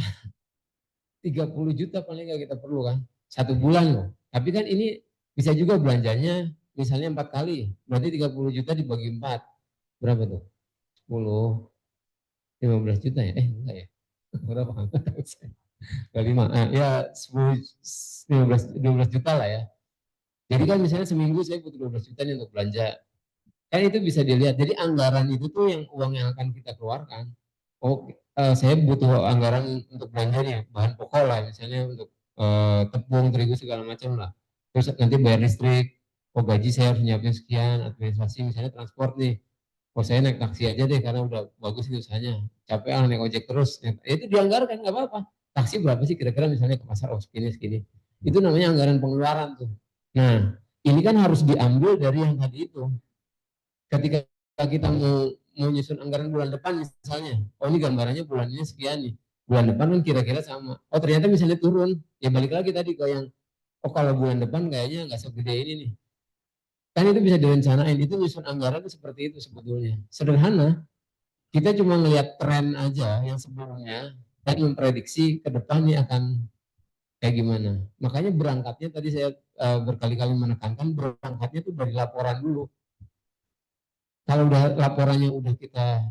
30 juta paling nggak kita perlu kan. 1 bulan loh. Tapi kan ini bisa juga belanjanya misalnya 4 kali. Berarti 30 juta dibagi 4. Berapa tuh? 10, 15 juta ya? Enggak ya? Berapa? 5. Ya 10, 12 juta lah ya. Jadi kan misalnya seminggu saya butuh 12 juta nih untuk belanja. Kan itu bisa dilihat. Jadi anggaran itu tuh yang uang yang akan kita keluarkan. Oh, saya butuh anggaran untuk belanja nih, bahan pokok lah, misalnya untuk tepung, terigu segala macam lah. Terus nanti bayar listrik. Oh gaji saya harus nyiapin sekian, administrasi misalnya transport nih. Oh saya naik taksi aja deh karena udah bagus itu usahanya. Capek naik ojek terus. Ya, itu dianggarkan nggak apa-apa. Taksi berapa sih kira-kira misalnya ke pasar, oh segini segini. Itu namanya anggaran pengeluaran tuh. Nah ini kan harus diambil dari yang tadi itu. Ketika kita mau nyusun anggaran bulan depan misalnya, oh ini gambarannya bulan ini sekian nih. Bulan depan kan kira-kira sama. Oh ternyata misalnya turun. Ya balik lagi tadi ke yang, oh kalau bulan depan kayaknya nggak segede ini nih. Kan itu bisa direncanain. Itu nyusun anggaran itu seperti itu sebetulnya. Sederhana. Kita cuma ngelihat tren aja yang sebelumnya dan memprediksi ke depannya akan kayak gimana. Makanya berangkatnya tadi saya berkali-kali menekankan berangkatnya itu dari laporan dulu. Kalau udah laporannya udah kita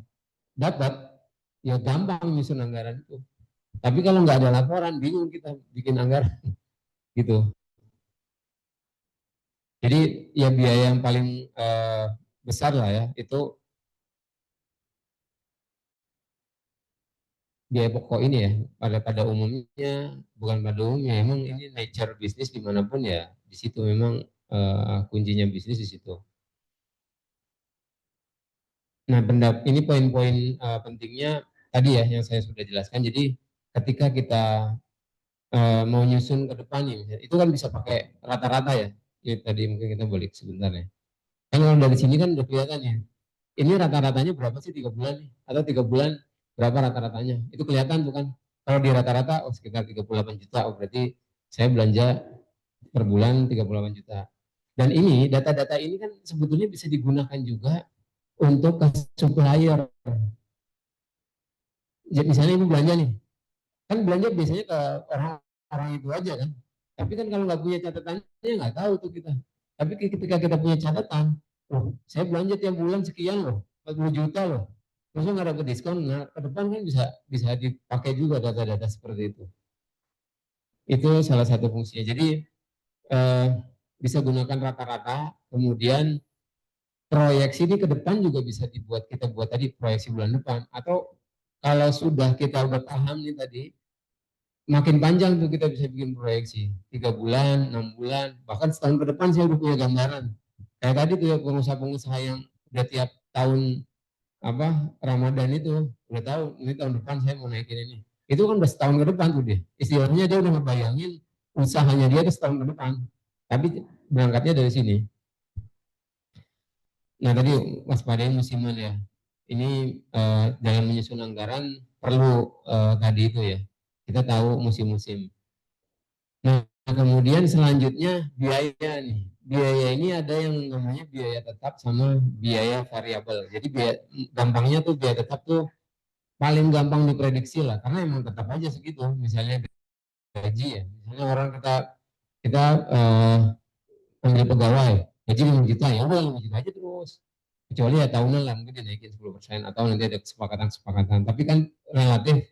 dapat, ya gampang nyusun anggaran itu. Tapi kalau nggak ada laporan, bingung kita bikin anggaran gitu. Jadi ya biaya yang paling besar lah ya itu biaya pokok ini ya pada umumnya, bukan pada umumnya, emang ini nature bisnis dimanapun ya di situ memang kuncinya bisnis di situ. Nah ini poin-poin pentingnya tadi ya yang saya sudah jelaskan. Jadi ketika kita mau nyusun ke depan nih, itu kan bisa pakai rata-rata ya. Ya tadi mungkin kita balik sebentar ya. Kan kalau dari sini kan udah kelihatan ya. Ini rata-ratanya berapa sih 3 bulan nih? Atau 3 bulan berapa rata-ratanya? Itu kelihatan bukan? Kalau di rata-rata oh sekitar 38 juta, oh berarti saya belanja per bulan 38 juta. Dan ini data-data ini kan sebetulnya bisa digunakan juga untuk ke supplier. Jadi misalnya ibu belanja nih, Kan belanja biasanya ke orang-orang itu aja kan. Tapi kan kalau nggak punya catatannya nggak tahu tuh kita. Tapi ketika kita punya catatan, oh saya belanja tiap bulan sekian loh, 40 juta loh. Terus nggak dapat diskon, nah ke depan kan bisa bisa dipakai juga data-data seperti itu. Itu salah satu fungsinya. Jadi eh, bisa gunakan rata-rata, kemudian proyeksi ini ke depan juga bisa dibuat, kita buat tadi proyeksi bulan depan, atau kalau sudah kita udah paham nih tadi, makin panjang tuh kita bisa bikin proyeksi 3 bulan, 6 bulan, bahkan setahun ke depan saya udah punya gambaran. Kayak tadi tuh ya pengusaha-pengusaha yang udah tiap tahun apa Ramadan itu udah tahu ini tahun depan saya mau naikin ini. Itu kan udah setahun ke depan tuh dia. Istilahnya dia udah ngebayangin usahanya dia itu setahun ke depan. Tapi berangkatnya dari sini. Nah tadi waspadai musiman ya. Ini dalam menyusun anggaran perlu tadi itu ya. Kita tahu musim-musim. Nah, kemudian selanjutnya biaya nih. Biaya ini ada yang namanya biaya tetap sama biaya variabel. Jadi biaya, gampangnya tuh biaya tetap tuh paling gampang diprediksi lah, karena emang tetap aja segitu. Misalnya gaji ya, misalnya orang kita kita panggil pegawai, gaji 5 juta ya udah 5 juta aja terus. Kecuali ya tahunan lah mungkin dinaikin 10% atau nanti ada kesepakatan-kesepakatan. Tapi kan relatif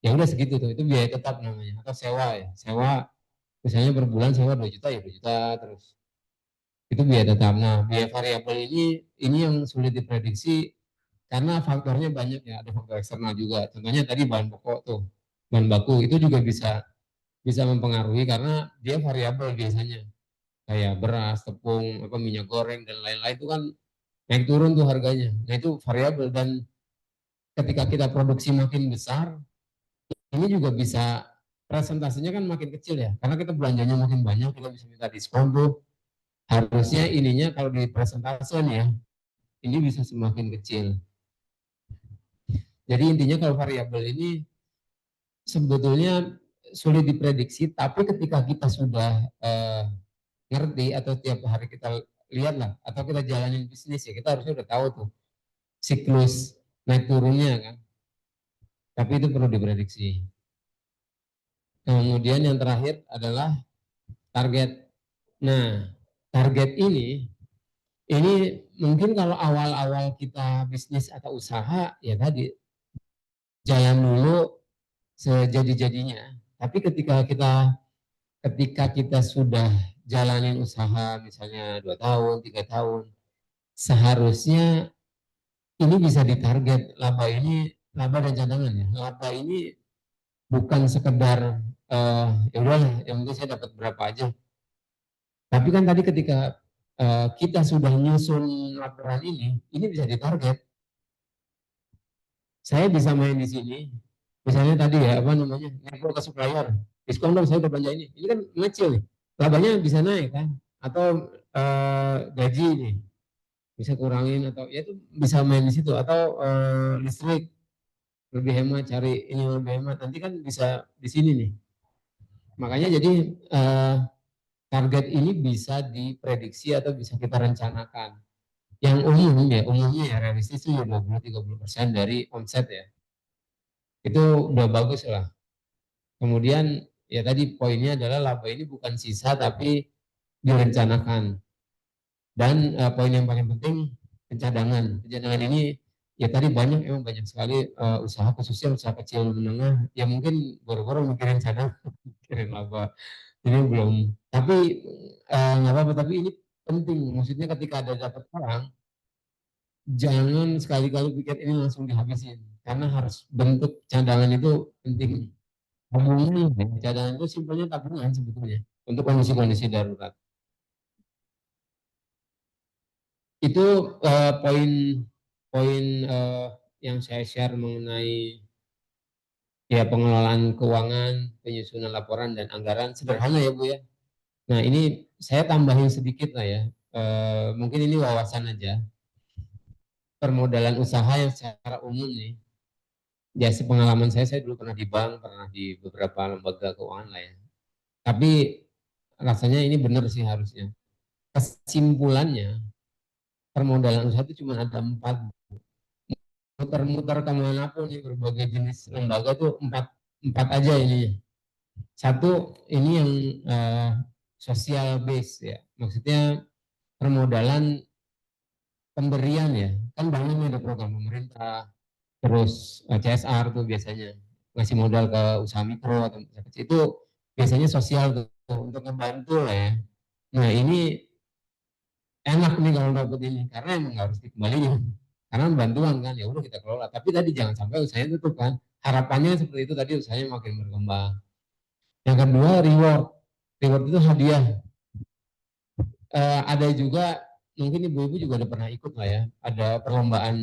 ya udah segitu tuh, itu biaya tetap namanya. Atau sewa ya, sewa misalnya per bulan sewa 2 juta ya 2 juta terus. Itu biaya tetap. Nah, biaya variabel ini yang sulit diprediksi karena faktornya banyak ya, ada faktor eksternal juga. Contohnya tadi bahan pokok tuh, bahan baku itu juga bisa bisa mempengaruhi karena dia variabel biasanya. Kayak beras, tepung, apa minyak goreng dan lain-lain itu kan naik turun tuh harganya. Nah, itu variabel dan ketika kita produksi makin besar, ini juga bisa presentasinya kan makin kecil ya. Karena kita belanjanya makin banyak, kita bisa minta diskon tuh. Harusnya ininya kalau di presentasi ya, ini bisa semakin kecil. Jadi intinya kalau variabel ini sebetulnya sulit diprediksi, tapi ketika kita sudah ngerti atau tiap hari kita lihat lah, atau kita jalanin bisnis ya, kita harusnya udah tahu tuh siklus naik turunnya kan. Tapi itu perlu diprediksi. Kemudian yang terakhir adalah target. Nah, target ini mungkin kalau awal-awal kita bisnis atau usaha ya tadi jalan dulu sejadi-jadinya. Tapi ketika kita sudah jalanin usaha misalnya 2 tahun, 3 tahun, seharusnya ini bisa ditarget laba dan cadangan ya. Laba ini bukan sekedar ya udahlah yang penting saya dapat berapa aja. Tapi kan tadi ketika kita sudah nyusun laporan ini bisa ditarget. Saya bisa main di sini. Misalnya tadi ya apa namanya, lapor ke supplier, diskon dong saya udah belanja ini. Ini kan ngecil nih, labanya bisa naik kan, atau gaji nih bisa kurangin atau ya itu bisa main di situ atau listrik lebih hemat, cari ini lebih hemat, nanti kan bisa di sini nih. Makanya jadi target ini bisa diprediksi atau bisa kita rencanakan. Yang umumnya ya realistis itu ya 20-30% dari omset ya. Itu udah bagus lah. Kemudian ya tadi poinnya adalah laba ini bukan sisa tapi direncanakan. Dan poin yang paling penting pencadangan. Pencadangan ini ya tadi emang banyak sekali usaha khususnya usaha kecil menengah yang mungkin baru-baru mikirin cadangan, mikirin laba. Ini belum. Tapi nggak apa-apa. Tapi ini penting. Maksudnya ketika ada dapat orang, jangan sekali-kali pikir ini langsung dihabisin. Karena harus bentuk cadangan itu penting. Tabungan, cadangan itu simpelnya tabungan sebetulnya untuk kondisi-kondisi darurat. Itu poin-poin yang saya share mengenai ya pengelolaan keuangan, penyusunan laporan dan anggaran sederhana ya Bu ya. Nah ini saya tambahin sedikit lah ya. Mungkin ini wawasan aja. Permodalan usaha yang secara umum nih. Ya sepengalaman saya dulu pernah di bank, pernah di beberapa lembaga keuangan lah ya. Tapi rasanya ini benar sih harusnya. Kesimpulannya permodalan usaha itu cuma ada 4. Muter-muter kemanapun nih berbagai jenis lembaga itu 4 4 aja ini. Satu, ini yang social base ya, maksudnya permodalan pemberian ya, kan banyak nih ada program pemerintah, terus CSR tuh biasanya ngasih modal ke usaha mikro atau usaha kecil, itu biasanya sosial tuh untuk ngebantu lah ya. Nah ini enak nih kalau dapat ini karena emang nggak harus dikembaliin karena bantuan kan, ya udah kita kelola. Tapi tadi jangan sampai usahanya tutup kan. Harapannya seperti itu tadi, usahanya makin berkembang. Yang kedua, reward. Reward itu hadiah. Ada juga mungkin ibu-ibu juga udah pernah ikut lah ya. Ada perlombaan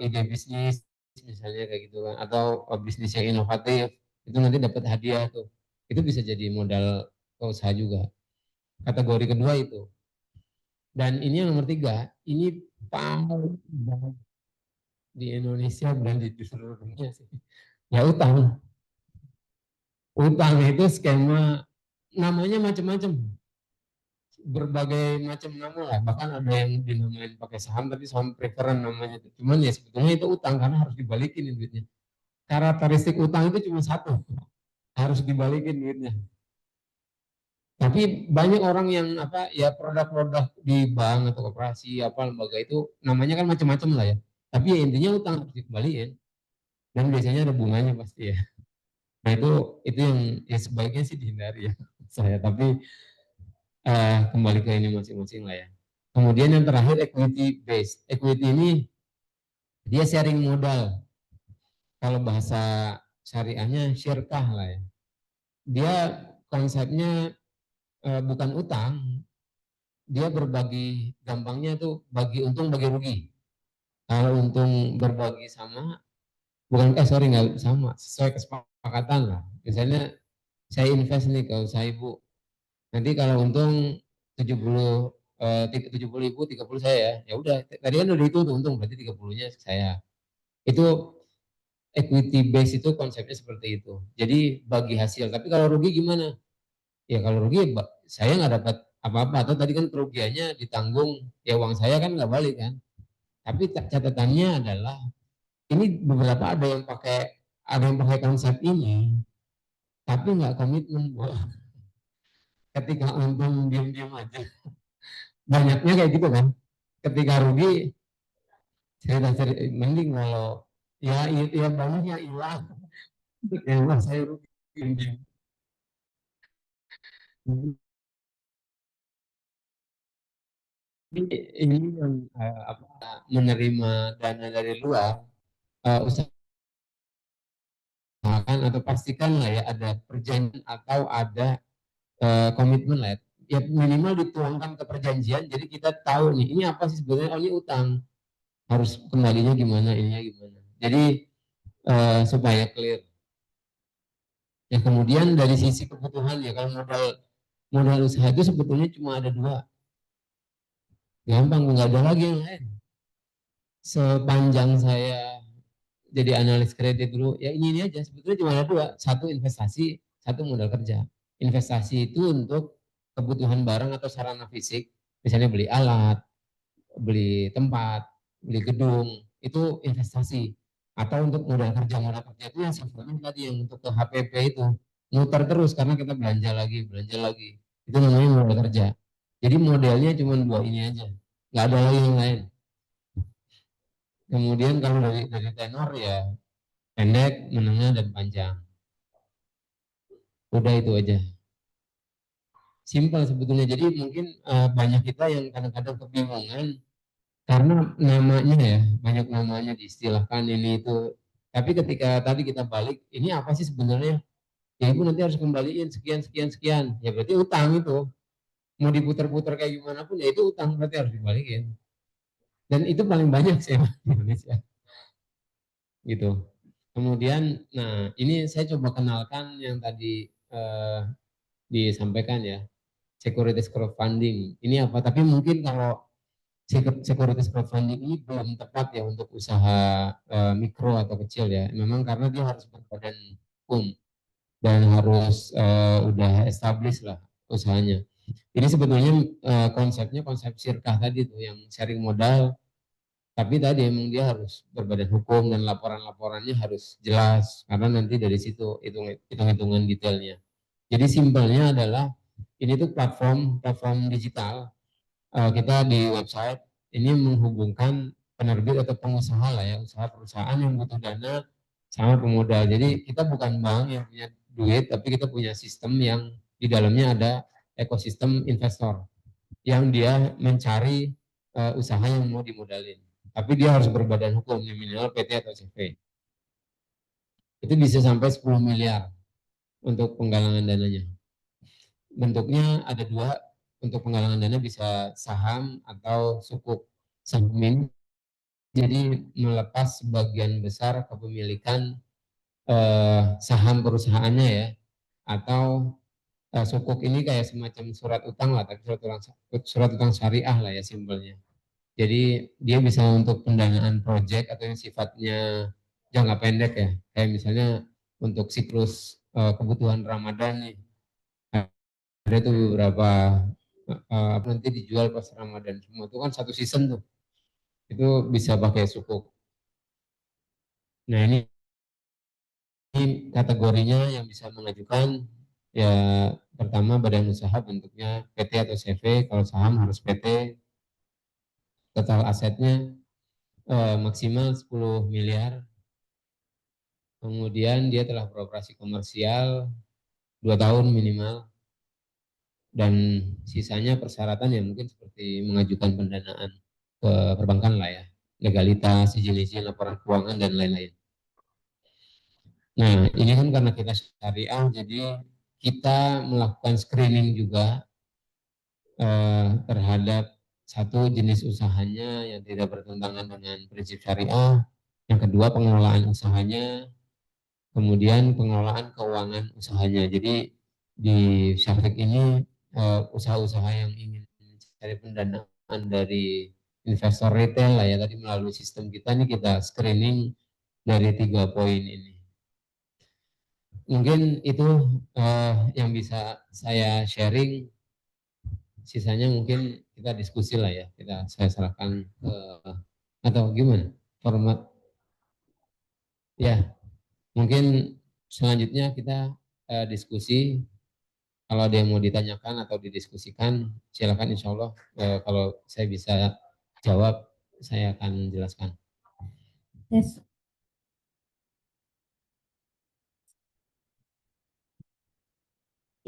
ide bisnis misalnya kayak gitu kan, atau bisnis yang inovatif itu nanti dapat hadiah tuh. Itu bisa jadi modal usaha juga. Kategori kedua itu. Dan ini yang nomor 3, ini paling banyak di Indonesia dan di seluruh dunia sih. Ya utang. Utang itu skema namanya macam-macam. Berbagai macam nama lah. Bahkan ada yang dinamain pakai saham tapi saham preferan namanya. Cuman ya sebetulnya itu utang karena harus dibalikin duitnya. Karakteristik utang itu cuma satu. Harus dibalikin duitnya. Tapi banyak orang yang apa ya, produk-produk di bank atau koperasi apa lembaga itu namanya kan macam-macam lah ya. Tapi ya intinya utang harus dikembaliin dan biasanya ada bunganya pasti ya. Nah itu yang ya sebaiknya sih dihindari ya saya. Tapi kembali ke ini masing-masing lah ya. Kemudian yang terakhir equity based. Equity ini dia sharing modal. Kalau bahasa syariahnya syirkah lah ya. Dia konsepnya bukan utang, dia berbagi, gampangnya tuh bagi untung bagi rugi. Kalau untung berbagi sama, bukan sorry nggak sama, sesuai kesepakatan lah. Misalnya saya invest nih ke usaha ibu, nanti kalau untung 70 70.000, 30 saya ya. Ya udah, tadi kan udah itu untung berarti 30-nya saya. Itu equity base itu konsepnya seperti itu. Jadi bagi hasil. Tapi kalau rugi gimana? Ya kalau rugi saya nggak dapat apa-apa, atau tadi kan kerugiannya ditanggung, ya uang saya kan nggak balik kan. Tapi catatannya adalah ini beberapa ada yang pakai konsep ini tapi nggak komitmen. Ketika untung diam-diam aja, banyaknya kayak gitu kan. Ketika rugi cerita-cerita, mending kalau ya banyak yang hilang, yang wah saya rugi diam-diam. Ini yang menerima dana dari luar, usahakan atau pastikan lah ya ada perjanjian atau ada komitmen lah ya. Ya minimal dituangkan ke perjanjian, jadi kita tahu nih ini apa sih sebenarnya. Oh ini utang, harus kembalinya gimana, ininya gimana, jadi supaya clear. Ya kemudian dari sisi kebutuhan ya, kalau modal usaha itu sebetulnya cuma ada 2, gampang, nggak ada lagi yang lain. Sepanjang saya jadi analis kredit dulu, ya ini aja sebetulnya cuma ada 2, satu investasi, satu modal kerja. Investasi itu untuk kebutuhan barang atau sarana fisik, misalnya beli alat, beli tempat, beli gedung, itu investasi. Atau untuk modal kerja itu yang sifatnya tadi yang untuk ke HPP itu muter terus karena kita belanja lagi. Itu namanya modal kerja. Jadi modelnya cuma 2 ini aja, nggak ada lagi yang lain. Kemudian kalau dari tenor ya pendek, menengah, dan panjang. Udah itu aja. Simpel sebetulnya. Jadi mungkin banyak kita yang kadang-kadang kebingungan karena namanya ya, banyak namanya diistilahkan ini itu. Tapi ketika tadi kita balik, ini apa sih sebenarnya? Ya ibu nanti harus kembaliin sekian, sekian, sekian. Ya berarti utang itu. Mau diputar-putar kayak gimana pun, ya itu utang, berarti harus dibalikin. Dan itu paling banyak sih di Indonesia. Gitu. Kemudian, nah ini saya coba kenalkan yang tadi disampaikan ya, securities crowdfunding. Ini apa? Tapi mungkin kalau securities crowdfunding ini belum tepat ya untuk usaha mikro atau kecil ya. Memang karena dia harus berbadan hukum dan harus udah established lah usahanya. Ini sebetulnya konsepnya konsep syirkah tadi tuh yang sharing modal Tapi tadi emang dia harus berbadan hukum dan laporan-laporannya harus jelas karena nanti dari situ hitung-hitungan detailnya. Jadi simpelnya adalah ini tuh platform digital. Kita di website ini menghubungkan penerbit atau pengusaha lah ya, usaha perusahaan yang butuh dana sama pemodal. Jadi kita bukan bank yang punya duit, tapi kita punya sistem yang di dalamnya ada ekosistem investor yang dia mencari usaha yang mau dimodalin. Tapi dia harus berbadan hukum, minimal PT atau CV. Itu bisa sampai 10 miliar untuk penggalangan dananya. Bentuknya ada dua, untuk penggalangan dana bisa saham atau sukuk. Saham ini jadi melepas sebagian besar kepemilikan saham perusahaannya ya, atau sukuk ini kayak semacam surat utang lah, tapi surat utang syariah lah ya simpelnya. Jadi dia bisa untuk pendanaan proyek atau yang sifatnya jangka pendek ya, kayak misalnya untuk siklus kebutuhan Ramadan nih, ada tuh beberapa nanti dijual pas Ramadan semua itu kan satu season tuh, itu bisa pakai sukuk. Nah ini kategorinya yang bisa mengajukan ya, pertama badan usaha bentuknya PT atau CV, kalau saham harus PT, total asetnya maksimal 10 miliar, kemudian dia telah beroperasi komersial 2 tahun minimal, dan sisanya persyaratan ya mungkin seperti mengajukan pendanaan ke perbankan lah ya, legalitas, izin-izin, laporan keuangan dan lain-lain. Nah ini kan karena kita syariah, jadi kita melakukan screening juga terhadap satu jenis usahanya yang tidak bertentangan dengan prinsip syariah, yang kedua pengelolaan usahanya, kemudian pengelolaan keuangan usahanya. Jadi di Syafik ini usaha-usaha yang ingin mencari pendanaan dari investor retail lah ya, tadi melalui sistem kita ini kita screening dari 3 poin ini. Mungkin itu yang bisa saya sharing. Sisanya mungkin kita diskusi lah ya, saya serahkan atau gimana format ya. Mungkin selanjutnya kita diskusi. Kalau ada yang mau ditanyakan atau didiskusikan, silakan. Insya Allah kalau saya bisa jawab, saya akan jelaskan. Yes.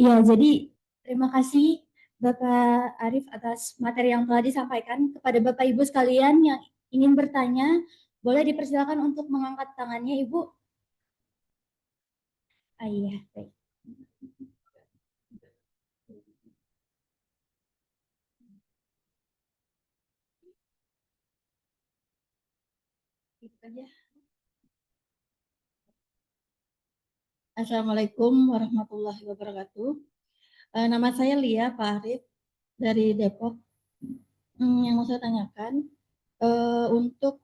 Iya, jadi terima kasih Bapak Arif atas materi yang telah disampaikan. Kepada Bapak Ibu sekalian yang ingin bertanya, boleh dipersilakan untuk mengangkat tangannya, Ibu. Iya, baik. Assalamualaikum warahmatullahi wabarakatuh. Nama saya Lia Pak Arif dari Depok. Yang mau saya tanyakan untuk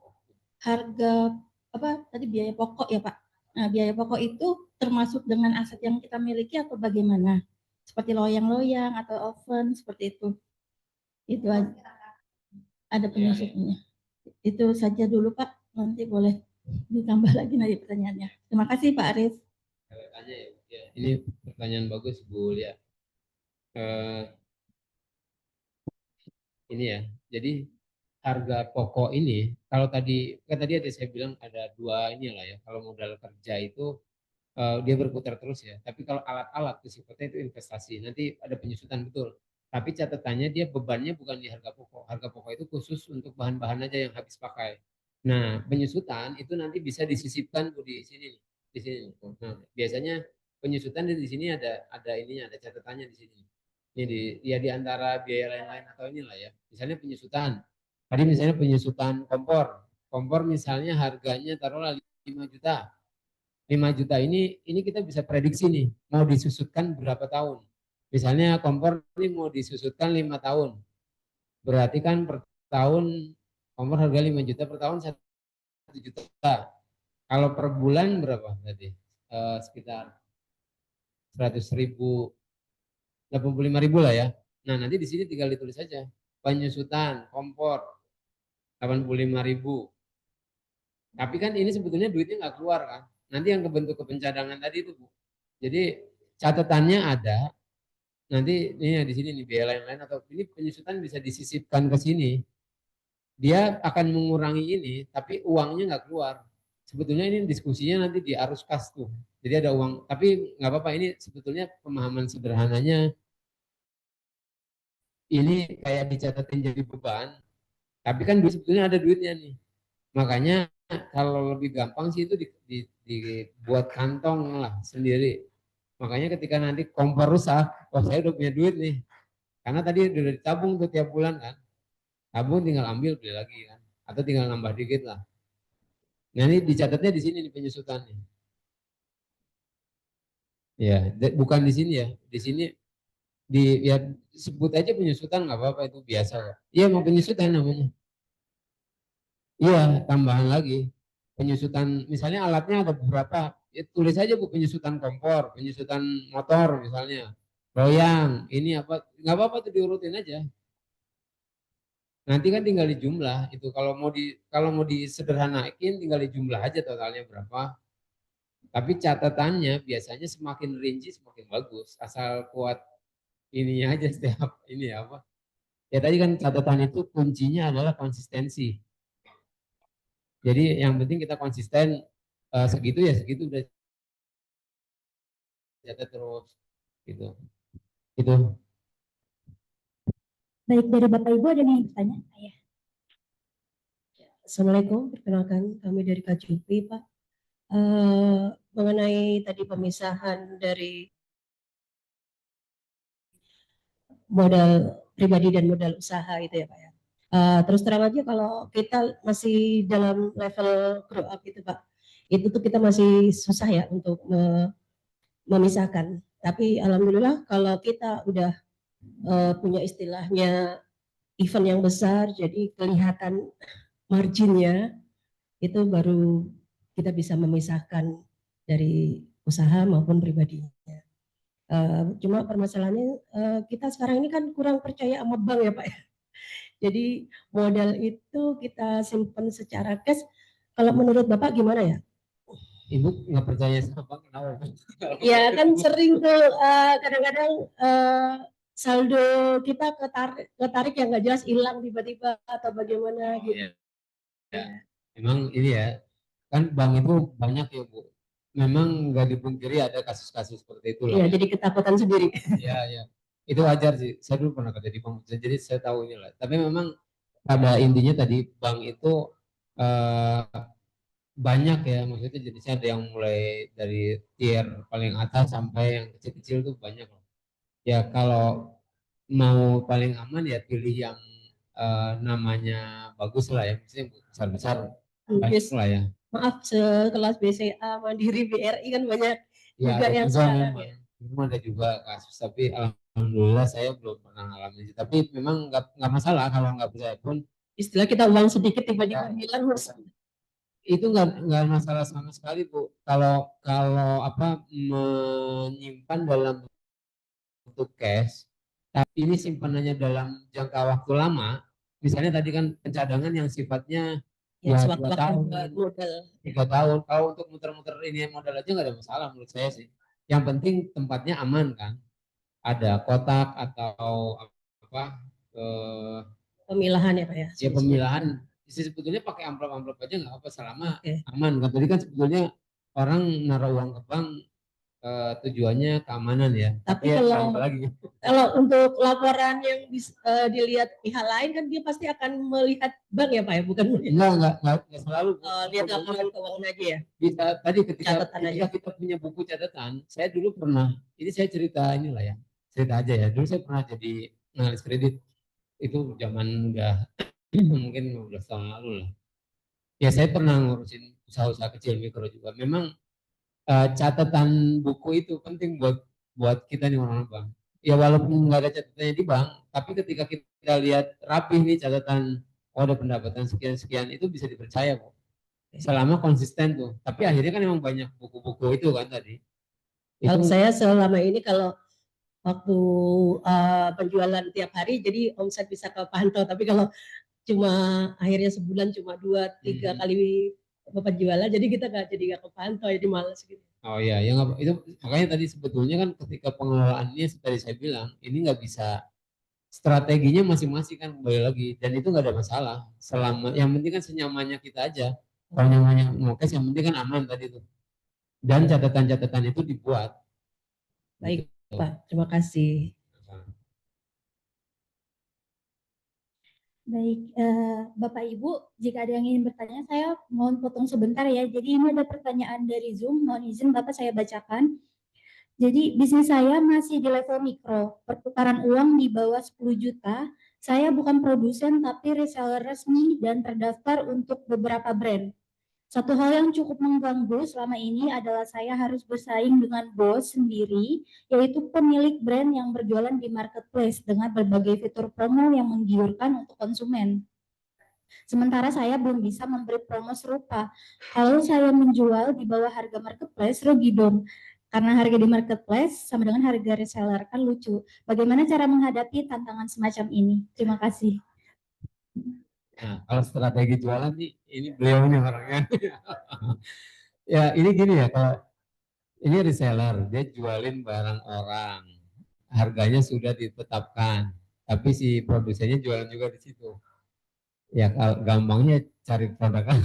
harga apa tadi biaya pokok ya Pak. Nah, biaya pokok itu termasuk dengan aset yang kita miliki atau bagaimana? Seperti loyang-loyang atau oven seperti itu. Itu ada penyusupnya. Itu saja dulu Pak. Nanti boleh ditambah lagi nanti pertanyaannya. Terima kasih Pak Arif. Ini pertanyaan bagus Bu Lia. Ini ya, jadi harga pokok ini, kalau tadi kan tadi ada saya bilang ada dua ini lah ya, kalau modal kerja itu dia berputar terus ya, tapi kalau alat-alat itu sifatnya itu investasi, nanti ada penyusutan betul, tapi catatannya dia bebannya bukan di harga pokok itu khusus untuk bahan-bahan aja yang habis pakai. Nah penyusutan itu nanti bisa disisipkan di sini, di sini. Nah biasanya penyusutan di sini ada ininya, ada catatannya di sini. Ini di antara biaya lain-lain atau inilah ya. Misalnya penyusutan. Tadi misalnya penyusutan kompor misalnya harganya taruhlah 5 juta. 5 juta ini kita bisa prediksi nih mau disusutkan berapa tahun. Misalnya kompor ini mau disusutkan 5 tahun. Berarti kan per tahun kompor harga 5 juta, per tahun 1 juta. Kalau per bulan berapa tadi? Sekitar 100.000, 85.000 lah ya. Nah nanti di sini tinggal ditulis saja penyusutan kompor 85.000. Tapi kan ini sebetulnya duitnya nggak keluar kan. Nanti yang kebentuk ke pencadangan tadi itu, Bu. Jadi catatannya ada. Nanti ini di sini nih biaya lain-lain atau ini penyusutan bisa disisipkan ke sini. Dia akan mengurangi ini, tapi uangnya nggak keluar. Sebetulnya ini diskusinya nanti di arus kas tuh. Jadi ada uang, tapi nggak apa-apa. Ini sebetulnya pemahaman sederhananya ini kayak dicatatin jadi beban. Tapi kan sebetulnya ada duitnya nih. Makanya kalau lebih gampang sih itu dibuat kantong lah sendiri. Makanya ketika nanti kompor rusak, oh saya udah punya duit nih. Karena tadi udah ditabung tuh tiap bulan kan. Tabung tinggal ambil beli lagi kan. Atau tinggal nambah dikit lah. Nah ini dicatatnya di sini nih penyusutannya. Ya, bukan di sini ya. Di sini ya sebut aja penyusutan nggak apa-apa itu biasa kok. Iya mau penyusutan namanya. Iya, tambahan lagi. Penyusutan, misalnya alatnya ada beberapa, ya, tulis aja Bu penyusutan kompor, penyusutan motor misalnya, loyang, ini apa, nggak apa-apa tuh diurutin aja. Nanti kan tinggal dijumlah itu kalau mau disederhanakin tinggal dijumlah aja totalnya berapa. Tapi catatannya biasanya semakin rinci semakin bagus, asal kuat ininya aja setiap ini apa. Ya tadi kan catatan itu kuncinya adalah konsistensi. Jadi yang penting kita konsisten segitu ya segitu udah catat terus gitu. Itu. Baik, dari Bapak Ibu ada yang bertanya? Ya. Assalamualaikum, perkenalkan kami dari KJP, Pak. Mengenai tadi pemisahan dari modal pribadi dan modal usaha itu ya Pak ya. Terus terang aja kalau kita masih dalam level grow up itu Pak, itu tuh kita masih susah ya untuk memisahkan. Tapi alhamdulillah kalau kita udah punya istilahnya event yang besar, jadi kelihatan marginnya, itu baru kita bisa memisahkan dari usaha maupun pribadinya. Cuma permasalahannya kita sekarang ini kan kurang percaya sama bank ya Pak ya. Jadi modal itu kita simpan secara cash. Kalau menurut Bapak gimana ya? Ibu nggak percaya sama bank kenapa? Ya kan sering tuh kadang-kadang saldo kita ketarik yang nggak jelas hilang tiba-tiba atau bagaimana gitu. Ya, memang ini ya, kan bank itu banyak ya Bu. Memang nggak dipungkiri ada kasus-kasus seperti itu Iya, lah. jadi ketakutan sendiri. Ya, ya. Itu wajar sih. Saya dulu pernah kerja di bank, jadi saya tahu ini lah. Tapi memang pada intinya tadi bank itu eh, banyak ya, maksudnya jenisnya ada yang mulai dari tier paling atas sampai yang kecil-kecil tuh banyak loh. Ya kalau mau paling aman ya pilih yang namanya bagus lah ya, misalnya besar-besar banyak Yes. lah ya. Maaf, sekelas BCA, Mandiri, BRI kan banyak Ya juga ada yang juga sekarang memang, ya. memang ada juga kasus, tapi alhamdulillah saya belum pernah ngalamin itu. Tapi memang nggak masalah kalau nggak percaya pun. Istilah kita uang sedikit tiba-tiba hilang. Itu nggak masalah sama sekali Bu. Kalau kalau apa menyimpan dalam bentuk cash, tapi ini simpanannya dalam jangka waktu lama. Misalnya tadi kan pencadangan yang sifatnya Ya, ya sewaktu 2 tahun, modal. 3 tahun. Kalau untuk muter-muter ini modal aja nggak ada masalah menurut saya sih. Yang penting tempatnya aman kan. Ada kotak atau apa Pemilahan ya Pak ya. ya pemilahan. Sebetulnya pakai amplop-amplop aja nggak apa selama Oke. aman kan. Tadi kan sebetulnya orang naruh uang ke bank tujuannya keamanan ya. Tapi ya, kalau untuk laporan yang dilihat pihak lain kan dia pasti akan melihat bank ya Pak ya, bukan melihat. Enggak selalu. Lihat laporan keuangan aja ya. Bisa tadi ketika Catatan aja. kita punya buku catatan, saya dulu pernah, ini saya cerita inilah ya, cerita aja ya. Dulu saya pernah jadi analis kredit itu zaman udah mungkin 15 tahun lalu lah. Ya saya pernah ngurusin usaha-usaha kecil mikro juga. Memang catatan buku itu penting buat kita nih orang bank. Ya walaupun nggak ada catatannya di bank, tapi ketika kita lihat rapih nih catatan, oh ada pendapatan sekian-sekian, itu bisa dipercaya kok. Selama konsisten tuh. Tapi akhirnya kan memang banyak buku-buku itu kan tadi. Kalau Itu saya selama ini kalau waktu penjualan tiap hari jadi omset bisa kepantau, tapi kalau cuma akhirnya sebulan cuma 2-3 kali Bapak jualan, jadi kita nggak kepantau, jadi males gitu. Oh iya, ya itu makanya tadi sebetulnya kan ketika pengelolaannya tadi saya bilang ini nggak bisa, strateginya masing-masing kan kembali lagi, dan itu nggak ada masalah selama yang penting kan senyamannya kita aja. Kalau nyamannya mau cash yang penting kan aman tadi itu, dan catatan-catatan itu dibuat. Baik Gitu. Pak, terima kasih. Baik, Bapak Ibu, jika ada yang ingin bertanya, saya mohon potong sebentar ya. Jadi ini ada pertanyaan dari Zoom, mohon izin Bapak saya bacakan. Jadi bisnis saya masih di level mikro, perputaran uang di bawah 10 juta. Saya bukan produsen tapi reseller resmi dan terdaftar untuk beberapa brand. Satu hal yang cukup mengganggu selama ini adalah saya harus bersaing dengan bos sendiri, yaitu pemilik brand yang berjualan di marketplace dengan berbagai fitur promo yang menggiurkan untuk konsumen. Sementara saya belum bisa memberi promo serupa. Kalau saya menjual di bawah harga marketplace, rugi dong. Karena harga di marketplace sama dengan harga reseller, kan lucu. Bagaimana cara menghadapi tantangan semacam ini? Terima kasih. Nah, kalau strategi jualan nih, ini beliau ini orangnya. Ya, ini gini ya, kalau ini reseller, dia jualin barang orang, harganya sudah ditetapkan, tapi si produsennya jualan juga di situ. Ya, kalau gampangnya cari produk kan.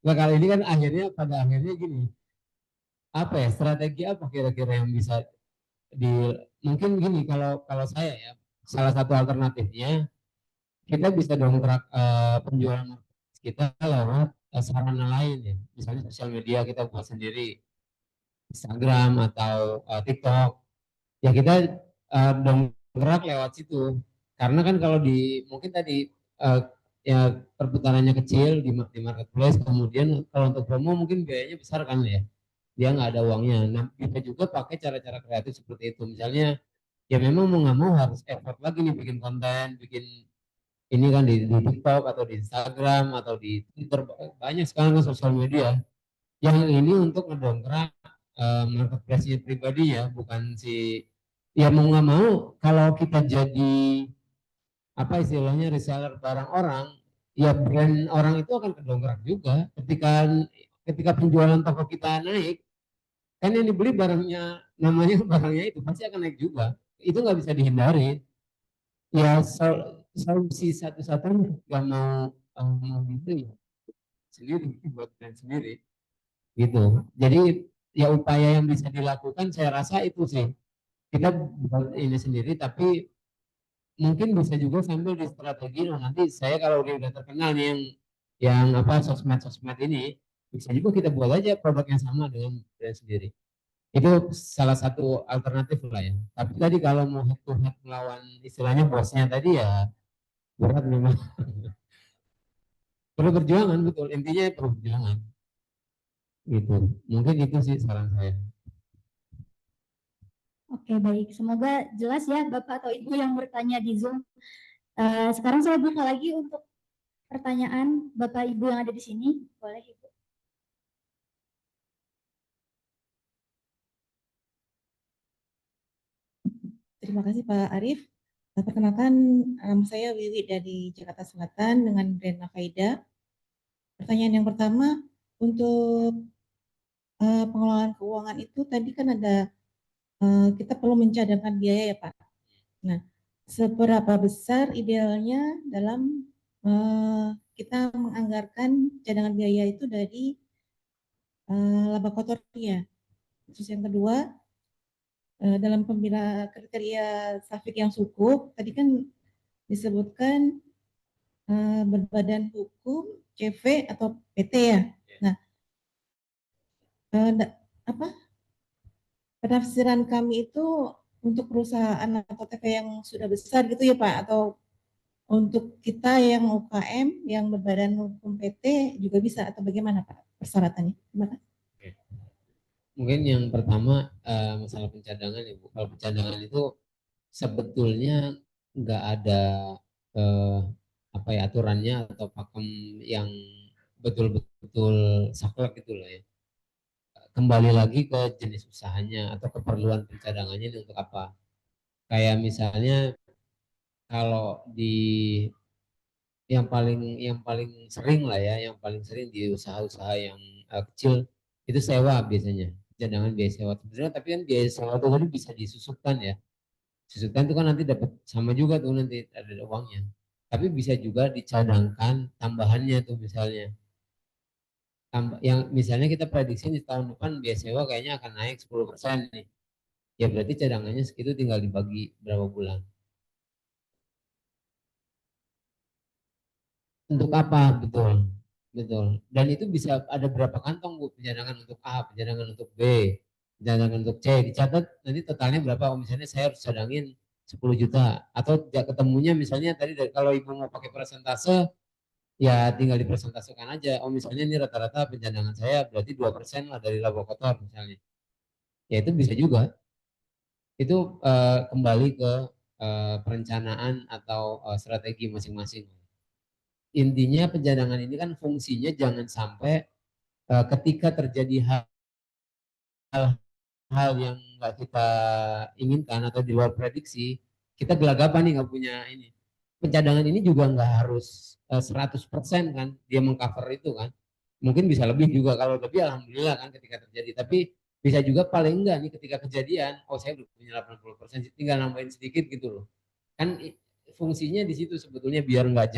Nah, kalau ini kan akhirnya pada akhirnya gini, apa ya strategi apa kira-kira yang bisa di mungkin gini kalau kalau saya ya salah satu alternatifnya kita bisa dongkrak penjualan kita lewat sarana lain ya, misalnya sosial media kita buat sendiri, Instagram atau TikTok, ya kita dongkrak lewat situ, karena kan kalau di mungkin tadi eh, ya perputarannya kecil di marketplace, kemudian kalau untuk promo mungkin biayanya besar kan ya, dia nggak ada uangnya. Nah, kita juga pakai cara-cara kreatif seperti itu, misalnya ya memang mau nggak mau harus effort lagi nih bikin konten, bikin ini kan di TikTok atau di Instagram atau di Twitter, banyak sekarang kan sosial media yang ini untuk ngedongkrak marketplace pribadi ya, bukan si, ya mau nggak mau kalau kita jadi apa istilahnya reseller barang orang, ya brand orang itu akan kedongkrak juga ketika ketika penjualan toko kita naik, kan yang dibeli barangnya, namanya barangnya itu pasti akan naik juga, itu nggak bisa dihindari. Ya solusi satu-satunya yang mau itu ya sendiri, buat brand sendiri gitu. Jadi ya upaya yang bisa dilakukan saya rasa itu sih, kita buat ini sendiri, tapi mungkin bisa juga sambil di strategi. Nah, nanti saya kalau dia udah terkenal nih yang apa sosmed ini, bisa juga kita buat aja produk yang sama dengan brand sendiri. Itu salah satu alternatif lah ya. Tapi tadi kalau mau head to head melawan istilahnya bosnya tadi ya berat memang. Perlu perjuangan, betul, intinya perlu perjuangan gitu. Mungkin itu sih saran saya. Oke, baik. Semoga jelas ya Bapak atau Ibu yang bertanya di Zoom. Sekarang saya buka lagi untuk pertanyaan Bapak Ibu yang ada di sini. Boleh Ibu. Terima kasih Pak Arief. Perkenalkan, nama saya Wiwi dari Jakarta Selatan dengan brand Nafaida. Pertanyaan yang pertama, untuk pengelolaan keuangan itu tadi kan ada kita perlu mencadangkan biaya ya Pak. Nah, seberapa besar idealnya dalam kita menganggarkan cadangan biaya itu dari laba kotornya. Terus yang kedua, dalam pembina kriteria Safik yang cukup, tadi kan disebutkan berbadan hukum, CV atau PT ya. Nah, apa penafsiran kami itu untuk perusahaan atau TV yang sudah besar gitu ya Pak, atau untuk kita yang UKM yang berbadan hukum PT juga bisa atau bagaimana Pak persyaratannya? Terima kasih. Mungkin yang pertama masalah pencadangan ya Bu. Kalau pencadangan itu sebetulnya nggak ada apa ya aturannya atau pakem yang betul-betul saklek gitu lah ya. Kembali lagi ke jenis usahanya atau keperluan pencadangannya ini untuk apa. Kayak misalnya kalau di yang paling sering lah ya, yang paling sering di usaha-usaha yang kecil itu sewa biasanya, cadangan biaya sewa. Sebenarnya tapi kan biaya sewa itu tadi bisa disusupkan ya. Susupkan itu kan nanti dapat sama juga tuh nanti ada uangnya. Tapi bisa juga dicadangkan tambahannya tuh misalnya. Yang misalnya kita prediksi di tahun depan biaya sewa kayaknya akan naik 10% nih. Ya berarti cadangannya segitu tinggal dibagi berapa bulan. Untuk apa? Betul. Betul. Dan itu bisa ada berapa kantong Bu? Pencadangan untuk A, pencadangan untuk B, pencadangan untuk C. Dicatat nanti totalnya berapa? Oh, misalnya saya harus cadangin 10 juta. Atau tidak ketemunya misalnya tadi kalau Ibu mau pakai persentase, ya tinggal dipresentasekan aja. Oh misalnya ini rata-rata pencadangan saya berarti 2% lah dari laba kotor misalnya. Ya itu bisa juga. Itu kembali ke perencanaan atau strategi masing-masing. Intinya pencadangan ini kan fungsinya jangan sampai ketika terjadi hal-hal yang nggak kita inginkan atau di luar prediksi, kita gelagapan nih nggak punya ini. Pencadangan ini juga nggak harus 100% kan dia mengcover itu kan. Mungkin bisa lebih juga, kalau lebih alhamdulillah kan ketika terjadi. Tapi bisa juga paling enggak nih ketika kejadian, oh saya udah punya 80%, tinggal nambahin sedikit gitu loh. Kan fungsinya di situ sebetulnya biar nggak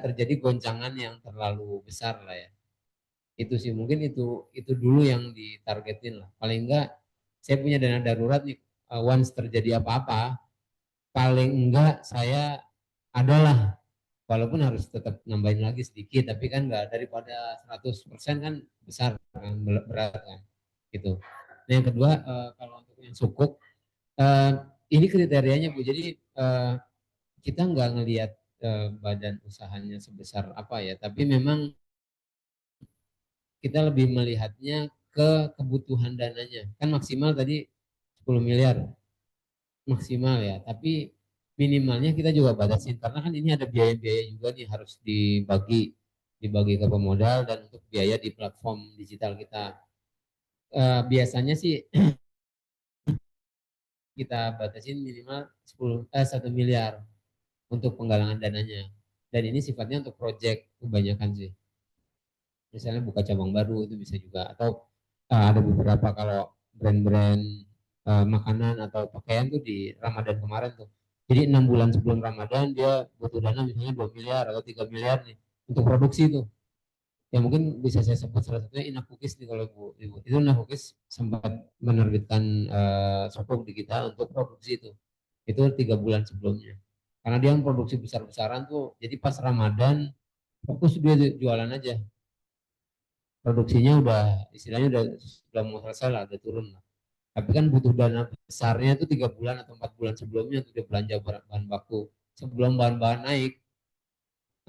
terjadi goncangan yang terlalu besar lah ya. Itu sih mungkin itu dulu yang ditargetin lah. Paling enggak saya punya dana darurat nih, once terjadi apa-apa paling enggak saya adalah, walaupun harus tetap nambahin lagi sedikit tapi kan enggak, daripada 100% kan besar kan, berat kan gitu. Nah yang kedua, kalau untuk yang sukuk, eh, ini kriterianya Bu, jadi kita nggak ngelihat badan usahanya sebesar apa ya, tapi memang kita lebih melihatnya ke kebutuhan dananya. Kan maksimal tadi 10 miliar maksimal ya, tapi minimalnya kita juga batasin karena kan ini ada biaya-biaya juga nih harus dibagi ke pemodal dan untuk biaya di platform digital kita. Biasanya sih kita batasin minimal 1 miliar untuk penggalangan dananya. Dan ini sifatnya untuk project kebanyakan sih. Misalnya buka cabang baru itu bisa juga, atau ada beberapa kalau brand-brand makanan atau pakaian tuh di Ramadan kemarin tuh, jadi 6 bulan sebelum Ramadan dia butuh dana misalnya 2 miliar atau 3 miliar nih untuk produksi tuh, ya mungkin bisa saya sebut salah satunya Inafukis nih kalau ibu itu Inafukis sempat menerbitkan sokok di kita untuk produksi itu 3 bulan sebelumnya, karena dia produksi besar-besaran tuh, jadi pas Ramadan fokus dia jualan aja, produksinya udah istilahnya udah mau selesai lah, udah turun lah. Tapi kan butuh dana besarnya itu 3 bulan atau 4 bulan sebelumnya untuk dia belanja bahan baku sebelum bahan-bahan naik,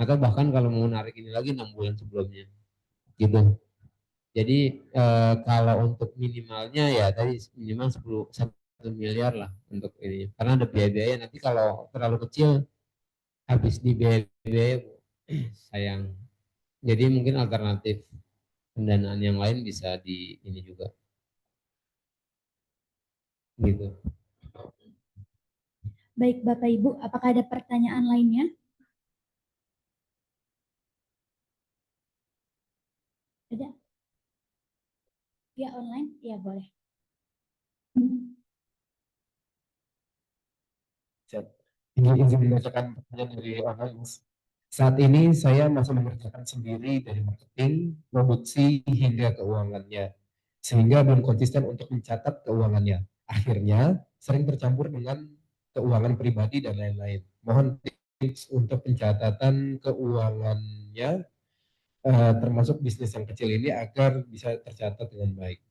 atau bahkan kalau mau narik ini lagi 6 bulan sebelumnya gitu. Jadi kalau untuk minimalnya ya tadi minimal 1 miliar lah untuk ini, karena ada biaya-biaya nanti kalau terlalu kecil habis di biaya-biaya sayang. Jadi mungkin alternatif pendanaan yang lain bisa di ini juga gitu. Baik Bapak Ibu, apakah ada pertanyaan lainnya? Ada? Ya online? Ya boleh. Ini izin membacakan pertanyaan dari online, Mas. Saat ini saya masih mengerjakan sendiri dari marketing, produksi hingga keuangannya, sehingga belum konsisten untuk mencatat keuangannya. Akhirnya sering tercampur dengan keuangan pribadi dan lain-lain. Mohon tips untuk pencatatan keuangannya, termasuk bisnis yang kecil ini agar bisa tercatat dengan baik.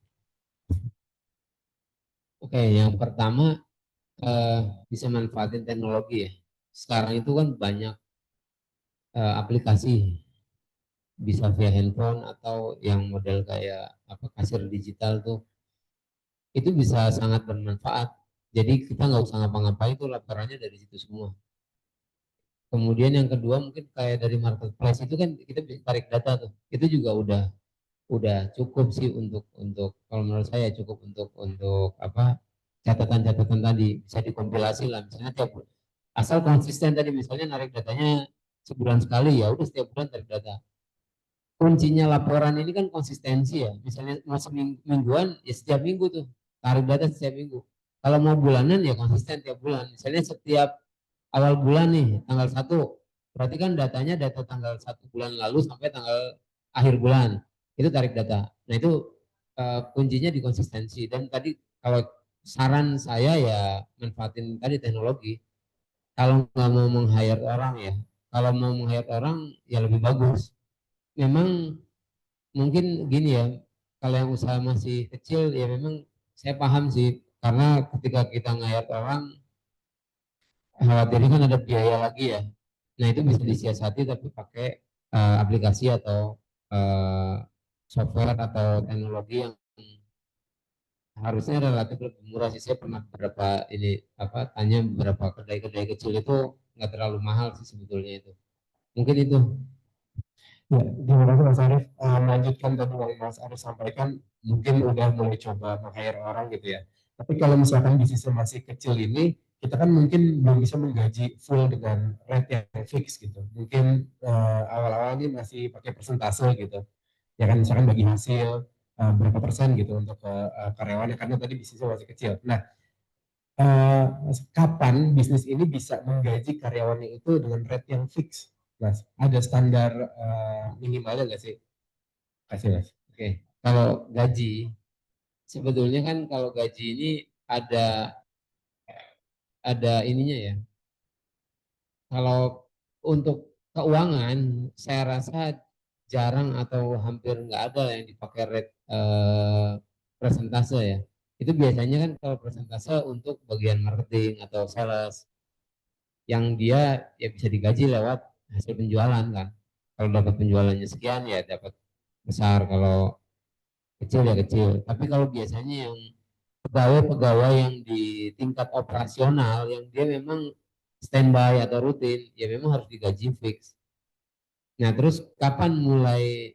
Oke, yang pertama bisa manfaatin teknologi ya. Sekarang itu kan banyak aplikasi, bisa via handphone atau yang model kayak apa kasir digital tuh, itu bisa sangat bermanfaat. Jadi kita nggak usah ngapa-ngapain, itu laporannya dari situ semua. Kemudian yang kedua mungkin kayak dari marketplace itu kan kita bisa tarik data tuh, itu juga udah cukup sih untuk kalau menurut saya cukup untuk apa catatan-catatan tadi bisa dikompilasi lah, misalnya Asal konsisten tadi, misalnya narik datanya sebulan sekali, ya udah setiap bulan tarik data. Kuncinya laporan ini kan konsistensi ya. Misalnya mau semingguan, ya setiap minggu tuh tarik data setiap minggu. Kalau mau bulanan ya konsisten tiap bulan. Misalnya setiap awal bulan nih tanggal 1, berarti kan datanya data tanggal 1 bulan lalu sampai tanggal akhir bulan. Itu tarik data. Nah itu kuncinya di konsistensi. Dan tadi kalau saran saya ya manfaatin tadi teknologi. Kalau nggak mau meng-hire orang ya, kalau mau meng-hire orang ya lebih bagus. Memang mungkin gini ya, kalau yang usaha masih kecil ya memang saya paham sih, karena ketika kita nge-hire orang, khawatirnya kan ada biaya lagi ya. Nah itu bisa disiasati tapi pakai aplikasi atau eh, software atau teknologi yang harusnya relatif lebih murah sih. Saya pernah beberapa ini apa tanya beberapa kedai-kedai kecil itu nggak terlalu mahal sih sebetulnya itu. Mungkin itu. Ya, terima kasih Mas Arief. Melanjutkan tadi yang Mas Arief sampaikan, mungkin udah mulai coba meng-hire orang gitu ya. Tapi kalau misalkan bisnisnya masih kecil ini, kita kan mungkin belum bisa menggaji full dengan rate yang fix gitu. Mungkin awal-awal ini masih pakai persentase gitu. Ya kan misalkan bagi hasil berapa persen gitu untuk karyawannya, karena tadi bisnisnya masih kecil. Nah, eh, kapan bisnis ini bisa menggaji karyawannya itu dengan rate yang fix, Mas? Ada standar minimalnya nggak sih? Kasih, Mas. Oke. Kalau gaji, sebetulnya kan kalau gaji ini ada ininya ya. Kalau untuk keuangan, saya rasa jarang atau hampir nggak ada yang dipakai rate persentase ya. Itu biasanya kan kalau persentase untuk bagian marketing atau sales, yang dia ya bisa digaji lewat hasil penjualan kan. Kalau dapat penjualannya sekian ya dapat besar, kalau kecil ya kecil. Tapi kalau biasanya yang pegawai-pegawai yang di tingkat operasional yang dia memang standby atau rutin, ya memang harus digaji fix. Nah, terus kapan mulai